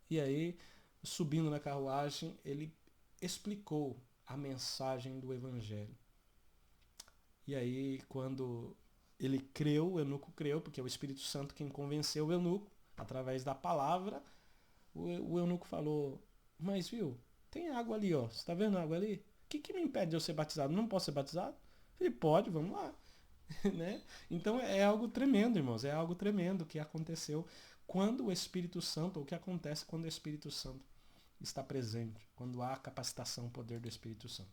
E aí, subindo na carruagem, ele explicou a mensagem do Evangelho. E aí, quando ele creu, o eunuco creu, porque é o Espírito Santo quem convenceu o eunuco, através da palavra, o eunuco falou, mas viu, tem água ali, ó, você está vendo a água ali? O que me impede de eu ser batizado? Não posso ser batizado? Ele pode, vamos lá. Né? Então é algo tremendo, irmãos, é algo tremendo que aconteceu quando o Espírito Santo, ou que acontece quando o Espírito Santo está presente, quando há capacitação, poder do Espírito Santo.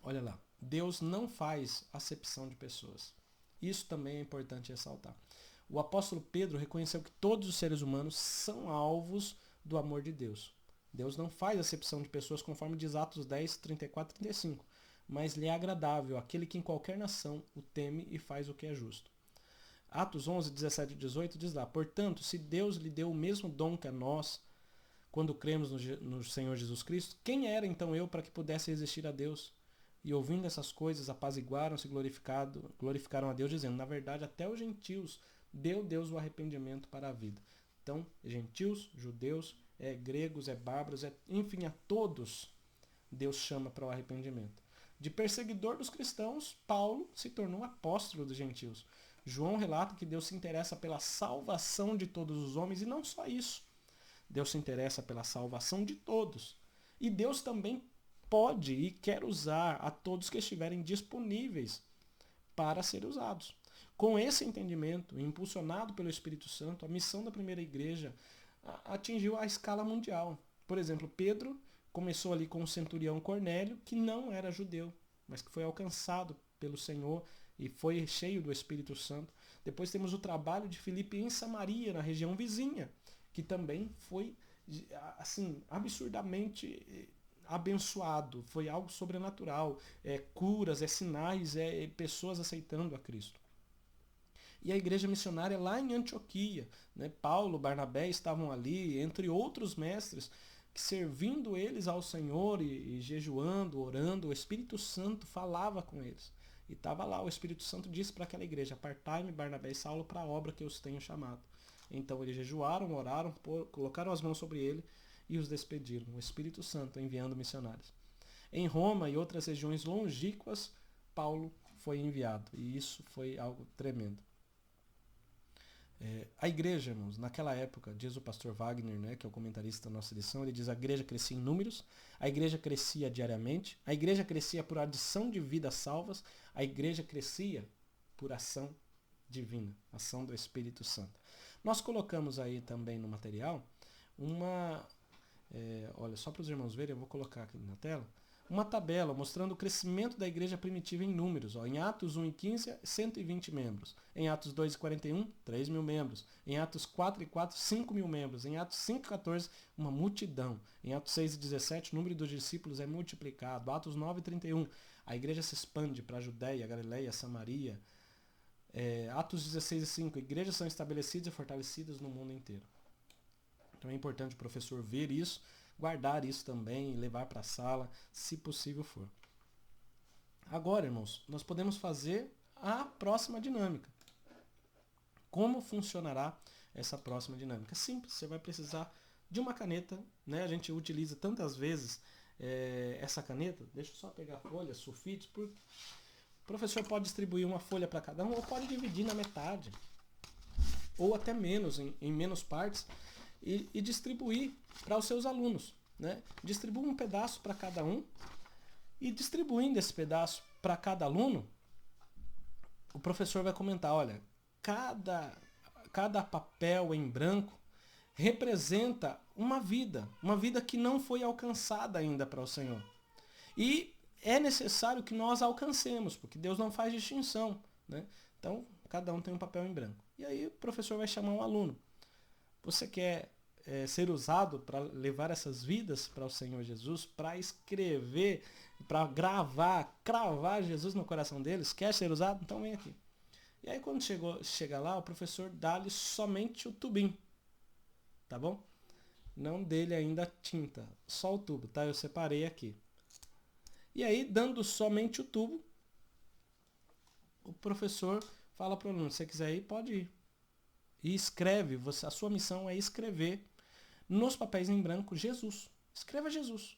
Olha lá, Deus não faz acepção de pessoas. Isso também é importante ressaltar. O apóstolo Pedro reconheceu que todos os seres humanos são alvos do amor de Deus. Deus não faz acepção de pessoas, conforme diz Atos 10, 34 e 35, mas lhe é agradável aquele que em qualquer nação o teme e faz o que é justo. Atos 11, 17 e 18 diz lá, portanto, se Deus lhe deu o mesmo dom que a nós, quando cremos no Senhor Jesus Cristo, quem era então eu para que pudesse resistir a Deus? E ouvindo essas coisas, apaziguaram-se e glorificaram a Deus, dizendo, na verdade, até os gentios deu Deus o arrependimento para a vida. Então, gentios, judeus, gregos, bárbaros, enfim, a todos Deus chama para o arrependimento. De perseguidor dos cristãos, Paulo se tornou apóstolo dos gentios. João relata que Deus se interessa pela salvação de todos os homens, e não só isso. Deus se interessa pela salvação de todos. E Deus também pode e quer usar a todos que estiverem disponíveis para serem usados. Com esse entendimento, impulsionado pelo Espírito Santo, a missão da primeira igreja atingiu a escala mundial. Por exemplo, Pedro começou ali com o centurião Cornélio, que não era judeu, mas que foi alcançado pelo Senhor e foi cheio do Espírito Santo. Depois temos o trabalho de Filipe em Samaria, na região vizinha, que também foi assim absurdamente abençoado, foi algo sobrenatural, curas, sinais, pessoas aceitando a Cristo. E a igreja missionária lá em Antioquia, né? Paulo, Barnabé estavam ali, entre outros mestres, que servindo eles ao Senhor e jejuando, orando, o Espírito Santo falava com eles. E estava lá, o Espírito Santo disse para aquela igreja, apartai-me, Barnabé e Saulo, para a obra que eu os tenho chamado. Então eles jejuaram, oraram, colocaram as mãos sobre ele e os despediram, o Espírito Santo enviando missionários. Em Roma e outras regiões longínquas, Paulo foi enviado, e isso foi algo tremendo. A igreja, irmãos, naquela época, diz o pastor Wagner, né, que é o comentarista da nossa edição, ele diz a igreja crescia em números, a igreja crescia diariamente, a igreja crescia por adição de vidas salvas, a igreja crescia por ação divina, ação do Espírito Santo. Nós colocamos aí também no material olha, só para os irmãos verem, eu vou colocar aqui na tela, uma tabela mostrando o crescimento da igreja primitiva em números. Em Atos 1 e 15, 120 membros. Em Atos 2 e 41, 3 mil membros. Em Atos 4 e 4, 5 mil membros. Em Atos 5 e 14, uma multidão. Em Atos 6 e 17, o número dos discípulos é multiplicado. Atos 9 e 31, a igreja se expande para a Judéia, Galileia, Samaria. Atos 16 e 5, igrejas são estabelecidas e fortalecidas no mundo inteiro. Então é importante o professor ver isso, guardar isso também, levar para a sala, se possível for. Agora, irmãos, nós podemos fazer a próxima dinâmica. Como funcionará essa próxima dinâmica? Simples, você vai precisar de uma caneta, né? A gente utiliza tantas vezes essa caneta. Deixa eu só pegar folhas, sulfites, porque o professor pode distribuir uma folha para cada um, ou pode dividir na metade, ou até menos, em menos partes, e distribuir para os seus alunos, né? Distribua um pedaço para cada um, e distribuindo esse pedaço para cada aluno, o professor vai comentar, olha, cada papel em branco representa uma vida que não foi alcançada ainda para o Senhor. E é necessário que nós alcancemos, porque Deus não faz distinção, né? Então, cada um tem um papel em branco. E aí o professor vai chamar um aluno. Você quer ser usado para levar essas vidas para o Senhor Jesus, para escrever, para cravar Jesus no coração deles? Quer ser usado? Então vem aqui. E aí quando chega lá, o professor dá-lhe somente o tubinho, tá bom? Não dele ainda a tinta, só o tubo, tá? Eu separei aqui. E aí, dando somente o tubo, o professor fala para o aluno, se você quiser ir, pode ir. E escreve, a sua missão é escrever nos papéis em branco Jesus. Escreva Jesus.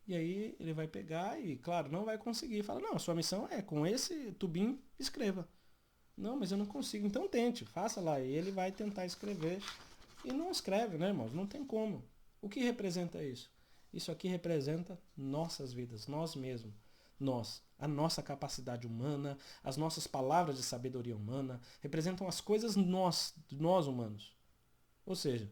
E aí ele vai pegar e, claro, não vai conseguir. Fala, não, a sua missão é com esse tubinho, escreva. Não, mas eu não consigo. Então tente, faça lá. E ele vai tentar escrever. E não escreve, né, irmãos? Não tem como. O que representa isso? Isso aqui representa nossas vidas, nós mesmos. A nossa capacidade humana, as nossas palavras de sabedoria humana, representam as coisas nós humanos. Ou seja,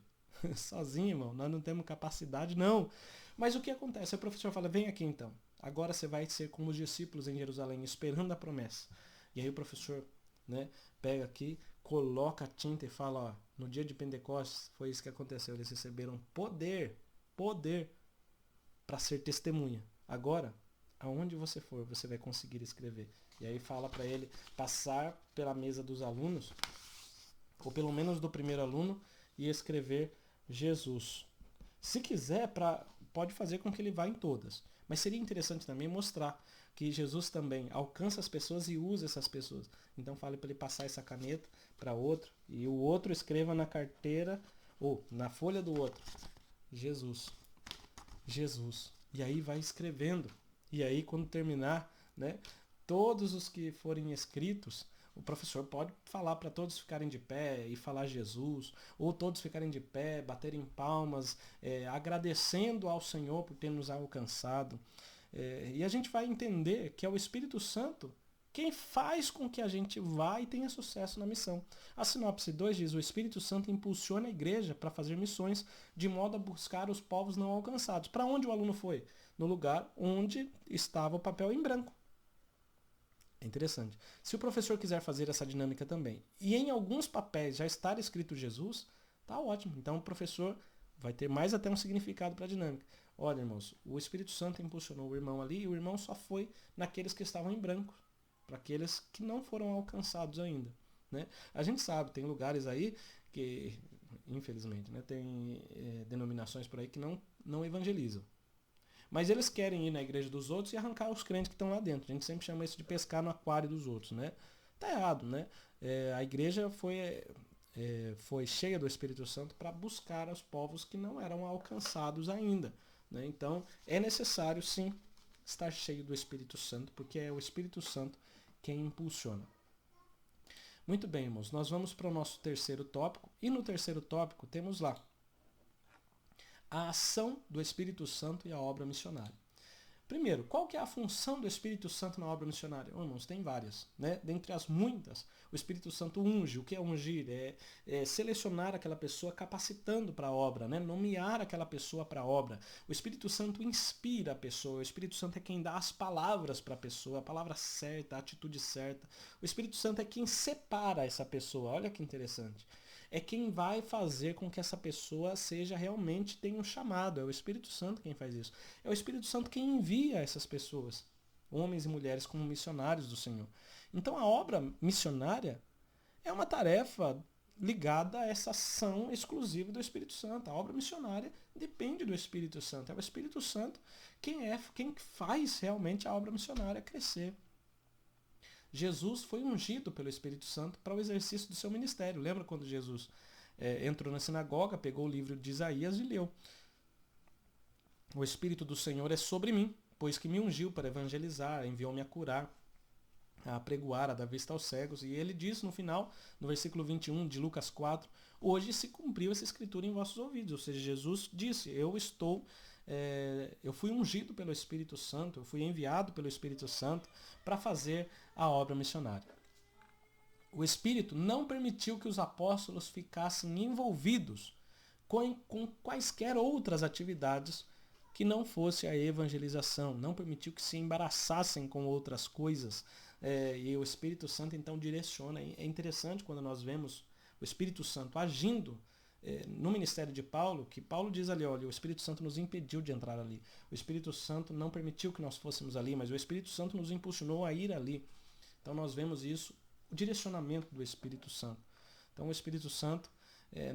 Sozinho, irmão, nós não temos capacidade, não. Mas o que acontece? O professor fala, vem aqui então. Agora você vai ser como os discípulos em Jerusalém, esperando a promessa. E aí o professor, né, pega aqui, coloca a tinta e fala, ó, no dia de Pentecostes foi isso que aconteceu. Eles receberam poder para ser testemunha. Agora, aonde você for, você vai conseguir escrever. E aí fala para ele passar pela mesa dos alunos, ou pelo menos do primeiro aluno, e escrever Jesus. Se quiser, pode fazer com que ele vá em todas. Mas seria interessante também mostrar que Jesus também alcança as pessoas e usa essas pessoas. Então fale para ele passar essa caneta para outro, e o outro escreva na carteira, ou na folha do outro, Jesus. Jesus. E aí vai escrevendo. E aí quando terminar, né, todos os que forem escritos, o professor pode falar para todos ficarem de pé e falar Jesus, ou todos ficarem de pé, baterem palmas, agradecendo ao Senhor por ter nos alcançado. E a gente vai entender que é o Espírito Santo quem faz com que a gente vá e tenha sucesso na missão. A sinopse 2 diz, o Espírito Santo impulsiona a igreja para fazer missões de modo a buscar os povos não alcançados. Para onde o aluno foi? No lugar onde estava o papel em branco. É interessante. Se o professor quiser fazer essa dinâmica também, e em alguns papéis já estar escrito Jesus, tá ótimo. Então o professor vai ter mais até um significado para a dinâmica. Olha, irmãos, o Espírito Santo impulsionou o irmão ali e o irmão só foi naqueles que estavam em branco, para aqueles que não foram alcançados ainda. Né? A gente sabe, tem lugares aí que, infelizmente, né, tem denominações por aí que não evangelizam. Mas eles querem ir na igreja dos outros e arrancar os crentes que estão lá dentro. A gente sempre chama isso de pescar no aquário dos outros, né? Tá errado, né? A igreja foi cheia do Espírito Santo para buscar os povos que não eram alcançados ainda. Né? Então, é necessário, sim, estar cheio do Espírito Santo, porque é o Espírito Santo quem impulsiona. Muito bem, irmãos. Nós vamos para o nosso terceiro tópico. E no terceiro tópico temos lá a ação do Espírito Santo e a obra missionária. Primeiro, qual que é a função do Espírito Santo na obra missionária? Irmãos, tem várias. Né? Dentre as muitas, o Espírito Santo unge. O que é ungir? É selecionar aquela pessoa capacitando para a obra, né? Nomear aquela pessoa para a obra. O Espírito Santo inspira a pessoa. O Espírito Santo é quem dá as palavras para a pessoa, a palavra certa, a atitude certa. O Espírito Santo é quem separa essa pessoa. Olha que interessante. É quem vai fazer com que essa pessoa tenha um chamado. É o Espírito Santo quem faz isso. É o Espírito Santo quem envia essas pessoas, homens e mulheres, como missionários do Senhor. Então a obra missionária é uma tarefa ligada a essa ação exclusiva do Espírito Santo. A obra missionária depende do Espírito Santo. É o Espírito Santo quem faz realmente a obra missionária crescer. Jesus foi ungido pelo Espírito Santo para o exercício do seu ministério. Lembra quando Jesus entrou na sinagoga, pegou o livro de Isaías e leu. O Espírito do Senhor é sobre mim, pois que me ungiu para evangelizar, enviou-me a curar, a pregoar, a dar vista aos cegos. E ele diz no final, no versículo 21 de Lucas 4, hoje se cumpriu essa escritura em vossos ouvidos. Ou seja, Jesus disse, eu fui ungido pelo Espírito Santo, eu fui enviado pelo Espírito Santo para fazer a obra missionária. O Espírito não permitiu que os apóstolos ficassem envolvidos com quaisquer outras atividades que não fosse a evangelização, não permitiu que se embaraçassem com outras coisas, e o Espírito Santo então direciona. É interessante quando nós vemos o Espírito Santo agindo no ministério de Paulo, que Paulo diz ali, olha, o Espírito Santo nos impediu de entrar ali. O Espírito Santo não permitiu que nós fôssemos ali, mas o Espírito Santo nos impulsionou a ir ali. Então nós vemos isso, o direcionamento do Espírito Santo. Então o Espírito Santo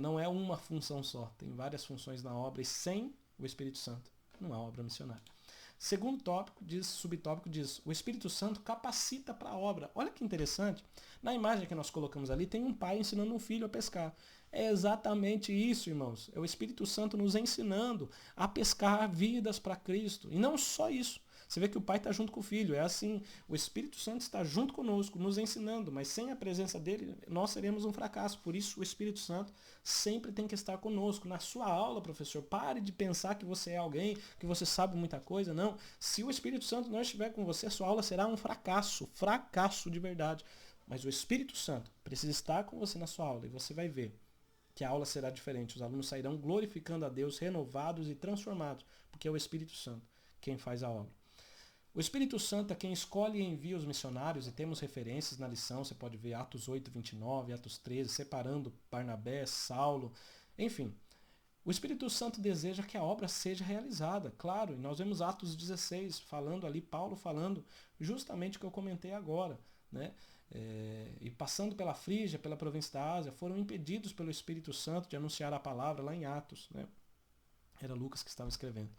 não é uma função só, tem várias funções na obra, e sem o Espírito Santo não há obra missionária. Segundo tópico, subtópico diz, o Espírito Santo capacita para a obra. Olha que interessante, na imagem que nós colocamos ali, tem um pai ensinando um filho a pescar. É exatamente isso, irmãos. É o Espírito Santo nos ensinando a pescar vidas para Cristo. E não só isso. Você vê que o pai está junto com o filho. É assim, o Espírito Santo está junto conosco, nos ensinando, mas sem a presença dele, nós seremos um fracasso. Por isso, o Espírito Santo sempre tem que estar conosco. Na sua aula, professor, pare de pensar que você é alguém, que você sabe muita coisa. Não. Se o Espírito Santo não estiver com você, a sua aula será um fracasso de verdade. Mas o Espírito Santo precisa estar com você na sua aula, e você vai ver que a aula será diferente. Os alunos sairão glorificando a Deus, renovados e transformados, porque é o Espírito Santo quem faz a obra. O Espírito Santo é quem escolhe e envia os missionários, e temos referências na lição, você pode ver Atos 8, 29, Atos 13, separando Barnabé, Saulo, enfim. O Espírito Santo deseja que a obra seja realizada, claro, e nós vemos Atos 16, falando ali, Paulo falando justamente o que eu comentei agora, né? E passando pela Frígia, pela província da Ásia, foram impedidos pelo Espírito Santo de anunciar a palavra lá em Atos, né? Era Lucas que estava escrevendo.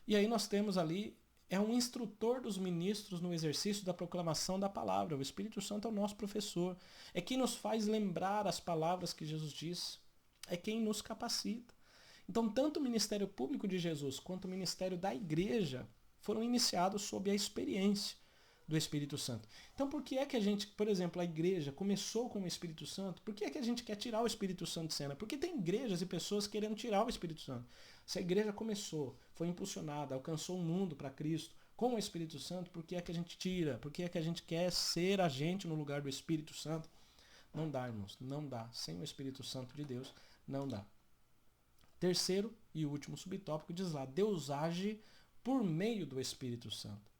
E aí nós temos ali, é um instrutor dos ministros no exercício da proclamação da palavra. O Espírito Santo é o nosso professor, é quem nos faz lembrar as palavras que Jesus disse, é quem nos capacita. Então, tanto o ministério público de Jesus quanto o ministério da igreja foram iniciados sob a experiência do Espírito Santo. Então, por que é que a gente, por exemplo, a igreja começou com o Espírito Santo? Por que é que a gente quer tirar o Espírito Santo de cena? Porque tem igrejas e pessoas querendo tirar o Espírito Santo. Se a igreja começou, foi impulsionada, alcançou o mundo para Cristo com o Espírito Santo, por que é que a gente tira? Por que é que a gente quer ser agente no lugar do Espírito Santo? Não dá, irmãos, não dá. Sem o Espírito Santo de Deus, não dá. Terceiro e último subtópico diz lá, Deus age por meio do Espírito Santo.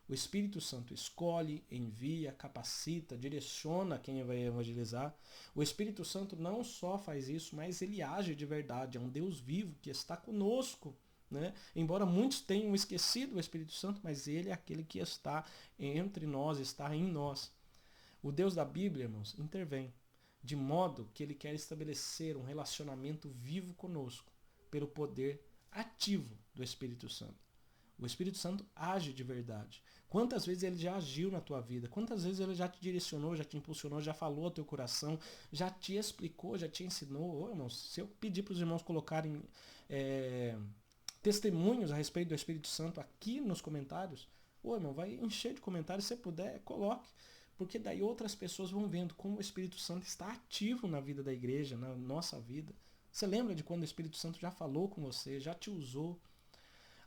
O Espírito Santo escolhe, envia, capacita, direciona quem vai evangelizar. O Espírito Santo não só faz isso, mas ele age de verdade. É um Deus vivo que está conosco, né? Embora muitos tenham esquecido o Espírito Santo, mas ele é aquele que está entre nós, está em nós. O Deus da Bíblia, irmãos, intervém, de modo que ele quer estabelecer um relacionamento vivo conosco, pelo poder ativo do Espírito Santo. O Espírito Santo age de verdade. Quantas vezes ele já agiu na tua vida? Quantas vezes ele já te direcionou, já te impulsionou, já falou ao teu coração, já te explicou, já te ensinou? Ô, irmãos, se eu pedir para os irmãos colocarem testemunhos a respeito do Espírito Santo aqui nos comentários, ô, irmão, vai encher de comentários. Se você puder, coloque. Porque daí outras pessoas vão vendo como o Espírito Santo está ativo na vida da igreja, na nossa vida. Você lembra de quando o Espírito Santo já falou com você, já te usou?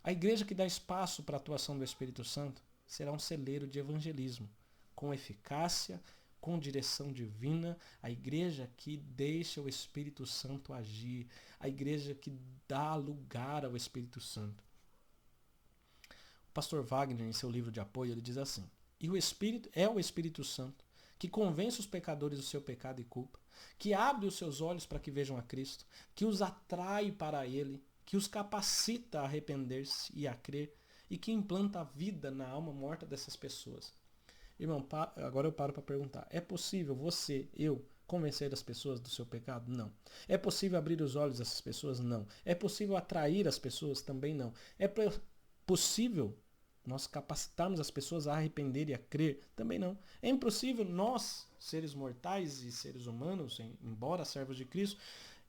A igreja que dá espaço para a atuação do Espírito Santo será um celeiro de evangelismo, com eficácia, com direção divina, a igreja que deixa o Espírito Santo agir, a igreja que dá lugar ao Espírito Santo. O pastor Wagner, em seu livro de apoio, ele diz assim, e o Espírito é o Espírito Santo, que convence os pecadores do seu pecado e culpa, que abre os seus olhos para que vejam a Cristo, que os atrai para Ele, que os capacita a arrepender-se e a crer, e que implanta a vida na alma morta dessas pessoas. Irmão, agora eu paro para perguntar, é possível você, eu, convencer as pessoas do seu pecado? Não. É possível abrir os olhos dessas pessoas? Não. É possível atrair as pessoas? Também não. É possível nós capacitarmos as pessoas a arrepender e a crer? Também não. É impossível nós, seres mortais e seres humanos, embora servos de Cristo,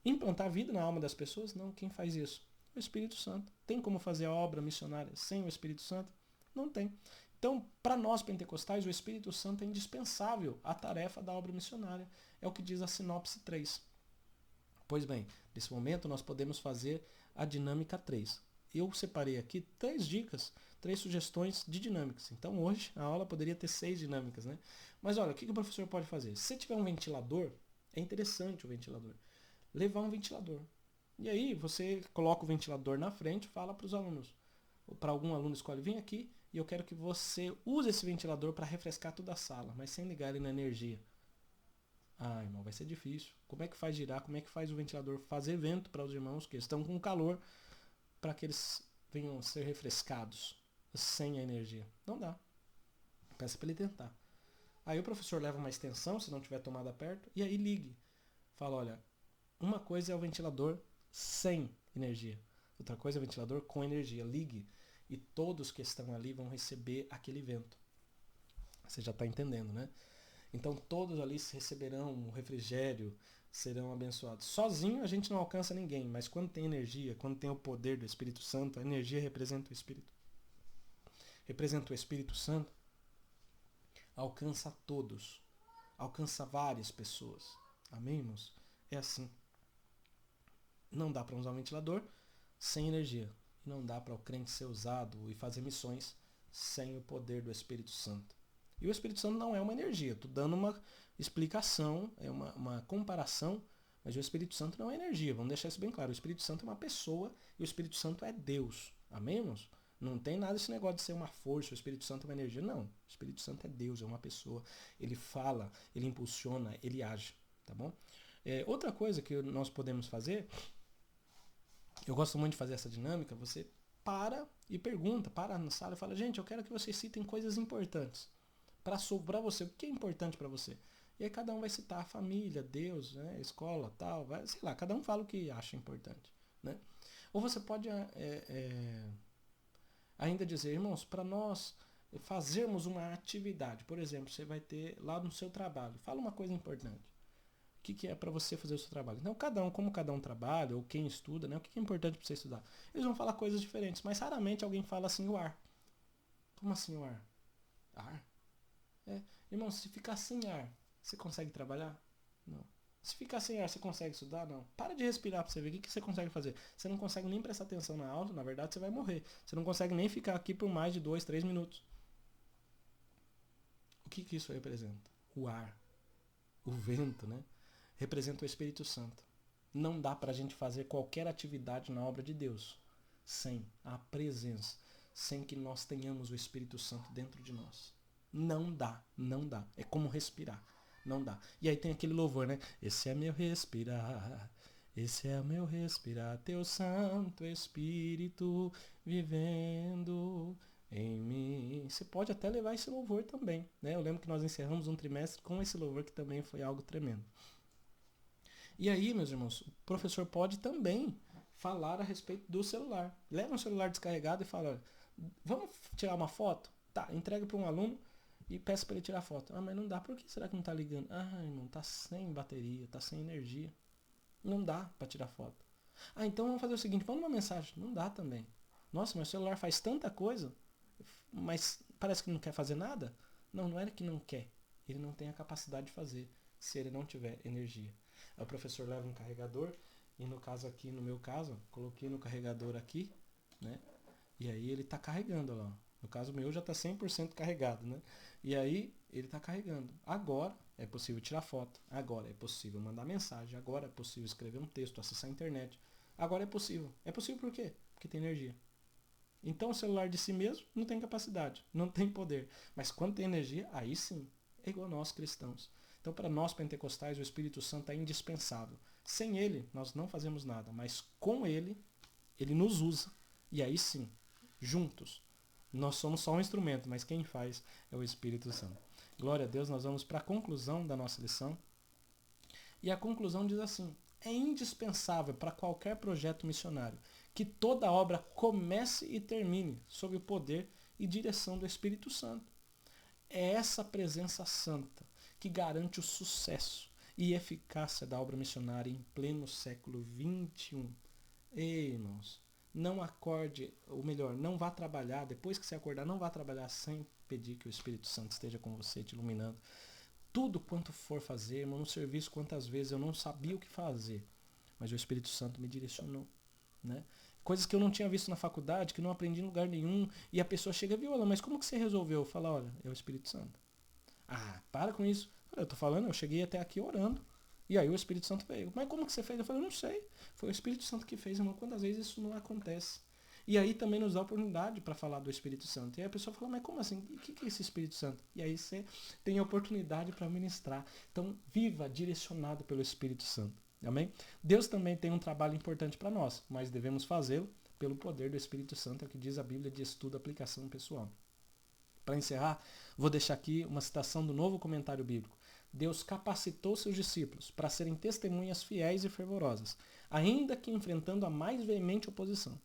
implantar vida na alma das pessoas? Não. Quem faz isso? O Espírito Santo. Tem como fazer a obra missionária sem o Espírito Santo? Não tem. Então, para nós pentecostais, o Espírito Santo é indispensável à tarefa da obra missionária. É o que diz a sinopse 3. Pois bem, nesse momento nós podemos fazer a dinâmica 3. Eu separei aqui 3 dicas, 3 sugestões de dinâmicas. Então hoje a aula poderia ter 6 dinâmicas, né? Mas olha, o que o professor pode fazer? Se tiver um ventilador, é interessante o ventilador. Levar um ventilador. E aí você coloca o ventilador na frente e fala para os alunos. Ou para algum aluno escolhe, vem aqui e eu quero que você use esse ventilador para refrescar toda a sala, mas sem ligar ele na energia. Ah, irmão, vai ser difícil. Como é que faz girar? Como é que faz o ventilador fazer vento para os irmãos que estão com calor para que eles venham ser refrescados sem a energia? Não dá. Peça para ele tentar. Aí o professor leva uma extensão, se não tiver tomada perto, e aí ligue. Fala, olha, uma coisa é o ventilador sem energia. Outra coisa é o ventilador com energia. Ligue. E todos que estão ali vão receber aquele vento. Você já está entendendo, né? Então todos ali receberão um refrigério, serão abençoados. Sozinho a gente não alcança ninguém, mas quando tem energia, quando tem o poder do Espírito Santo, a energia representa o Espírito. Representa o Espírito Santo, alcança todos. Alcança várias pessoas. Amém, irmãos? É assim. Não dá para usar um ventilador sem energia. Não dá para o crente ser usado e fazer missões sem o poder do Espírito Santo. E o Espírito Santo não é uma energia. Estou dando uma explicação, é uma comparação Mas o Espírito Santo não é energia, vamos deixar isso bem claro. O Espírito Santo é uma pessoa e o Espírito Santo é Deus. Amém, irmãos? Não tem nada esse negócio de ser uma força, o Espírito Santo é uma energia. Não, o Espírito Santo é Deus, é uma pessoa. Ele fala, ele impulsiona, ele age, tá bom? Outra coisa que nós podemos fazer, eu gosto muito de fazer essa dinâmica, você para e pergunta, para na sala e fala, gente, eu quero que vocês citem coisas importantes para você. O que é importante para você? E aí cada um vai citar a família, Deus, né, escola, tal, vai, sei lá, cada um fala o que acha importante, né? Ou você pode ainda dizer, irmãos, para nós fazermos uma atividade, por exemplo, você vai ter lá no seu trabalho, fala uma coisa importante. O que é para você fazer o seu trabalho? Então, como cada um trabalha, ou quem estuda, né, o que é importante para você estudar? Eles vão falar coisas diferentes, mas raramente alguém fala assim, o ar. Como assim o ar? Ar? Irmão, se ficar sem ar, você consegue trabalhar? Não. Se ficar sem ar, você consegue estudar? Não. Para de respirar para você ver o que você consegue fazer. Você não consegue nem prestar atenção na aula, na verdade você vai morrer. Você não consegue nem ficar aqui por mais de 2, 3 minutos. O que isso representa? O ar, o vento, né? Representa o Espírito Santo. Não dá para a gente fazer qualquer atividade na obra de Deus sem a presença, sem que nós tenhamos o Espírito Santo dentro de nós. Não dá, não dá. É como respirar. Não dá. E aí tem aquele louvor, né? Esse é meu respirar, esse é meu respirar, teu Santo Espírito vivendo em mim. Você pode até levar esse louvor também, né? Eu lembro que nós encerramos um trimestre com esse louvor que também foi algo tremendo. E aí, meus irmãos, o professor pode também falar a respeito do celular. Leva um celular descarregado e fala, vamos tirar uma foto? Tá, entrega para um aluno e peça para ele tirar foto. Ah, mas não dá. Por que será que não está ligando? Ah, irmão, tá sem bateria, tá sem energia. Não dá para tirar foto. Ah, então vamos fazer o seguinte, manda uma mensagem. Não dá também. Nossa, meu celular faz tanta coisa, mas parece que não quer fazer nada? Não, não é que não quer. Ele não tem a capacidade de fazer se ele não tiver energia. Aí o professor leva um carregador e no caso aqui, no meu caso, coloquei no carregador aqui, né? E aí ele está carregando lá. No caso meu já está 100% carregado, né? E aí ele está carregando. Agora é possível tirar foto. Agora é possível mandar mensagem. Agora é possível escrever um texto, acessar a internet. Agora é possível. É possível por quê? Porque tem energia. Então o celular de si mesmo não tem capacidade, não tem poder. Mas quando tem energia, aí sim. É igual nós cristãos. Então para nós pentecostais o Espírito Santo é indispensável. Sem ele nós não fazemos nada, mas com ele, ele nos usa. E aí sim, juntos. Nós somos só um instrumento, mas quem faz é o Espírito Santo. Glória a Deus, nós vamos para a conclusão da nossa lição. E a conclusão diz assim, é indispensável para qualquer projeto missionário que toda obra comece e termine sob o poder e direção do Espírito Santo. É essa presença santa que garante o sucesso e eficácia da obra missionária em pleno século XXI. Ei, irmãos, não acorde, ou melhor, não vá trabalhar, depois que você acordar, não vá trabalhar sem pedir que o Espírito Santo esteja com você, te iluminando. Tudo quanto for fazer, irmão, no serviço, quantas vezes eu não sabia o que fazer, mas o Espírito Santo me direcionou, né? Coisas que eu não tinha visto na faculdade, que não aprendi em lugar nenhum, e a pessoa chega, Viola, mas como que você resolveu? Fala, olha, é o Espírito Santo. Ah, para com isso. Eu tô falando, eu cheguei até aqui orando. E aí o Espírito Santo veio. Mas como que você fez? Eu falei, não sei. Foi o Espírito Santo que fez, irmão. Quantas vezes isso não acontece? E aí também nos dá oportunidade para falar do Espírito Santo. E aí a pessoa fala, mas como assim? O que é esse Espírito Santo? E aí você tem a oportunidade para ministrar. Então, viva direcionado pelo Espírito Santo. Amém? Deus também tem um trabalho importante para nós, mas devemos fazê-lo pelo poder do Espírito Santo, é o que diz a Bíblia de estudo e aplicação pessoal. Para encerrar, vou deixar aqui uma citação do novo comentário bíblico. Deus capacitou seus discípulos para serem testemunhas fiéis e fervorosas, ainda que enfrentando a mais veemente oposição.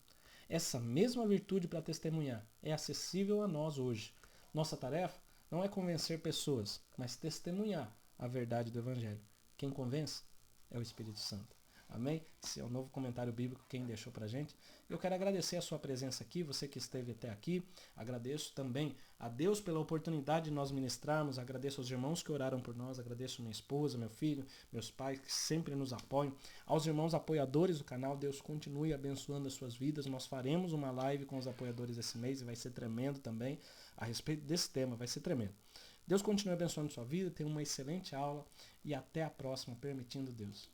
Essa mesma virtude para testemunhar é acessível a nós hoje. Nossa tarefa não é convencer pessoas, mas testemunhar a verdade do Evangelho. Quem convence é o Espírito Santo. Amém? Esse é o novo comentário bíblico que quem deixou pra gente. Eu quero agradecer a sua presença aqui, você que esteve até aqui. Agradeço também a Deus pela oportunidade de nós ministrarmos. Agradeço aos irmãos que oraram por nós. Agradeço minha esposa, meu filho, meus pais que sempre nos apoiam. Aos irmãos apoiadores do canal, Deus continue abençoando as suas vidas. Nós faremos uma live com os apoiadores esse mês e vai ser tremendo também. A respeito desse tema, vai ser tremendo. Deus continue abençoando a sua vida. Tenha uma excelente aula e até a próxima, permitindo Deus.